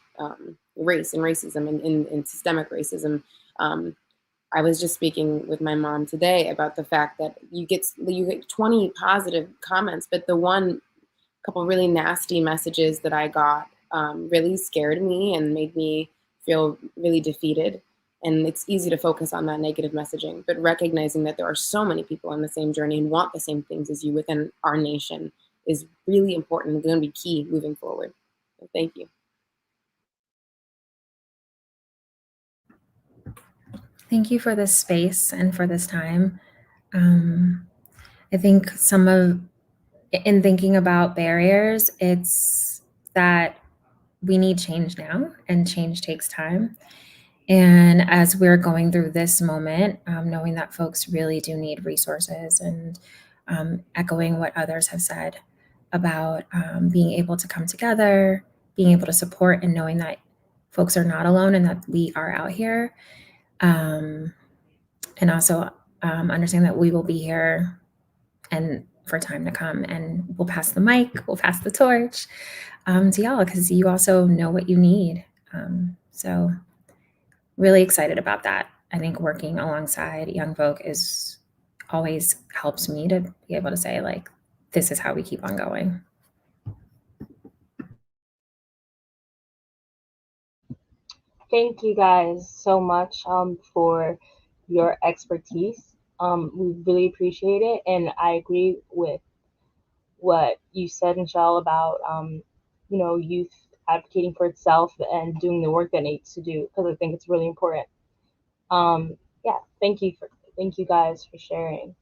race and racism and systemic racism, I was just speaking with my mom today about the fact that you get 20 positive comments, but the couple really nasty messages that I got really scared me and made me feel really defeated. And it's easy to focus on that negative messaging, but recognizing that there are so many people on the same journey and want the same things as you within our nation is really important and going to be key moving forward. So thank you. Thank you for this space and for this time. I think in thinking about barriers, it's that we need change now, and change takes time. And as we're going through this moment, knowing that folks really do need resources, and echoing what others have said about being able to come together, being able to support, and knowing that folks are not alone and that we are out here. And also understand that we will be here and for time to come, and we'll pass the mic, we'll pass the torch to y'all, because you also know what you need. So really excited about that. I think working alongside young folk is always helps me to be able to say, like, this is how we keep on going. Thank you guys so much for your expertise. We really appreciate it, and I agree with what you said, Michelle, about youth advocating for itself and doing the work that it needs to do, because I think it's really important. Yeah, thank you guys for sharing.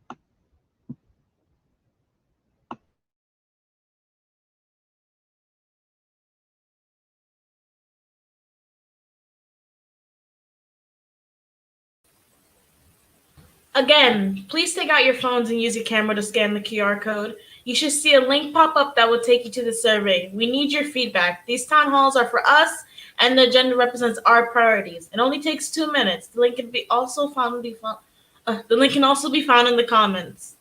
Again, please take out your phones and use your camera to scan the QR code. You should see a link pop up that will take you to the survey. We need your feedback. These town halls are for us, and the agenda represents our priorities. It only takes 2 minutes. The link can also be found in the comments.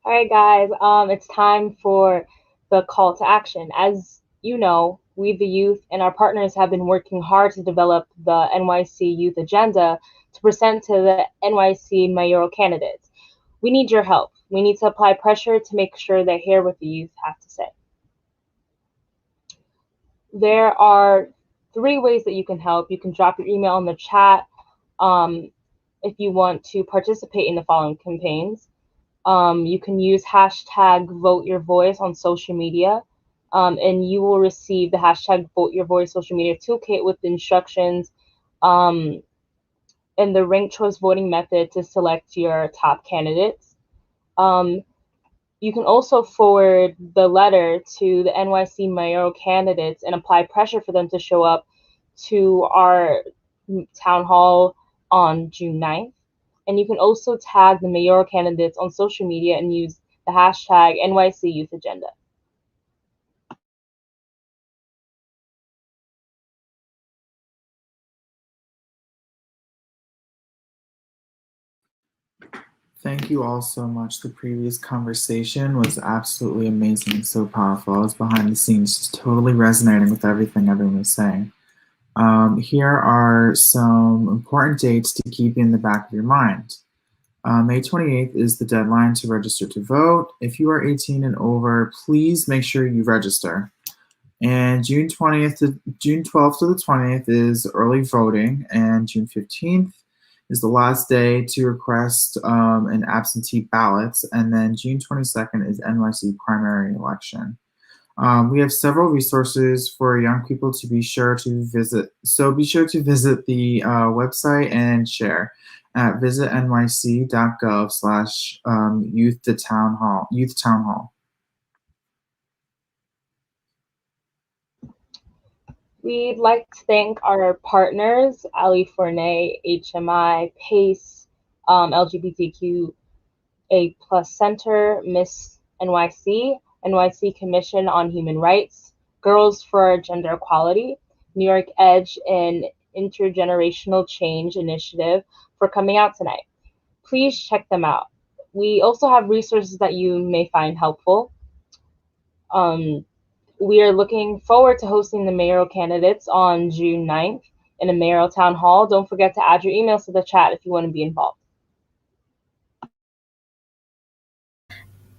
All right, guys, it's time for the call to action. As you know, we, the youth, and our partners have been working hard to develop the NYC Youth Agenda to present to the NYC mayoral candidates. We need your help. We need to apply pressure to make sure they hear what the youth have to say. There are 3 ways that you can help. You can drop your email in the chat if you want to participate in the following campaigns. You can use hashtag Vote Your Voice on social media, and you will receive the hashtag Vote Your Voice social media toolkit with instructions and the ranked choice voting method to select your top candidates. You can also forward the letter to the NYC mayoral candidates and apply pressure for them to show up to our town hall on June 9th. And you can also tag the mayoral candidates on social media and use the hashtag NYC Youth Agenda. Thank you all so much. The previous conversation was absolutely amazing and so powerful. I was behind the scenes just totally resonating with everything everyone was saying. Here are some important dates to keep in the back of your mind. May 28th is the deadline to register to vote. If you are 18 and over, please make sure you register. And June 12th to the 20th is early voting, and June 15th is the last day to request an absentee ballot, and then June 22nd is NYC primary election. We have several resources for young people to be sure to visit. So be sure to visit the website and share at visitnyc.gov/youth town hall. We'd like to thank our partners, Ali Fournay, HMI, PACE, LGBTQA+ Center, Miss NYC, NYC Commission on Human Rights, Girls for Gender Equality, New York Edge, and Intergenerational Change Initiative for coming out tonight. Please check them out. We also have resources that you may find helpful. We are looking forward to hosting the mayoral candidates on June 9th in a mayoral town hall. Don't forget to add your emails to the chat if you want to be involved.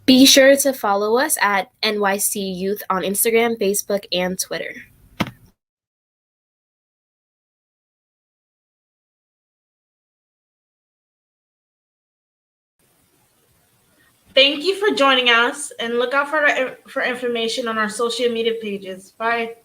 Be sure to follow us at NYC Youth on Instagram, Facebook, and Twitter. Thank you for joining us, and look out for information on our social media pages. Bye.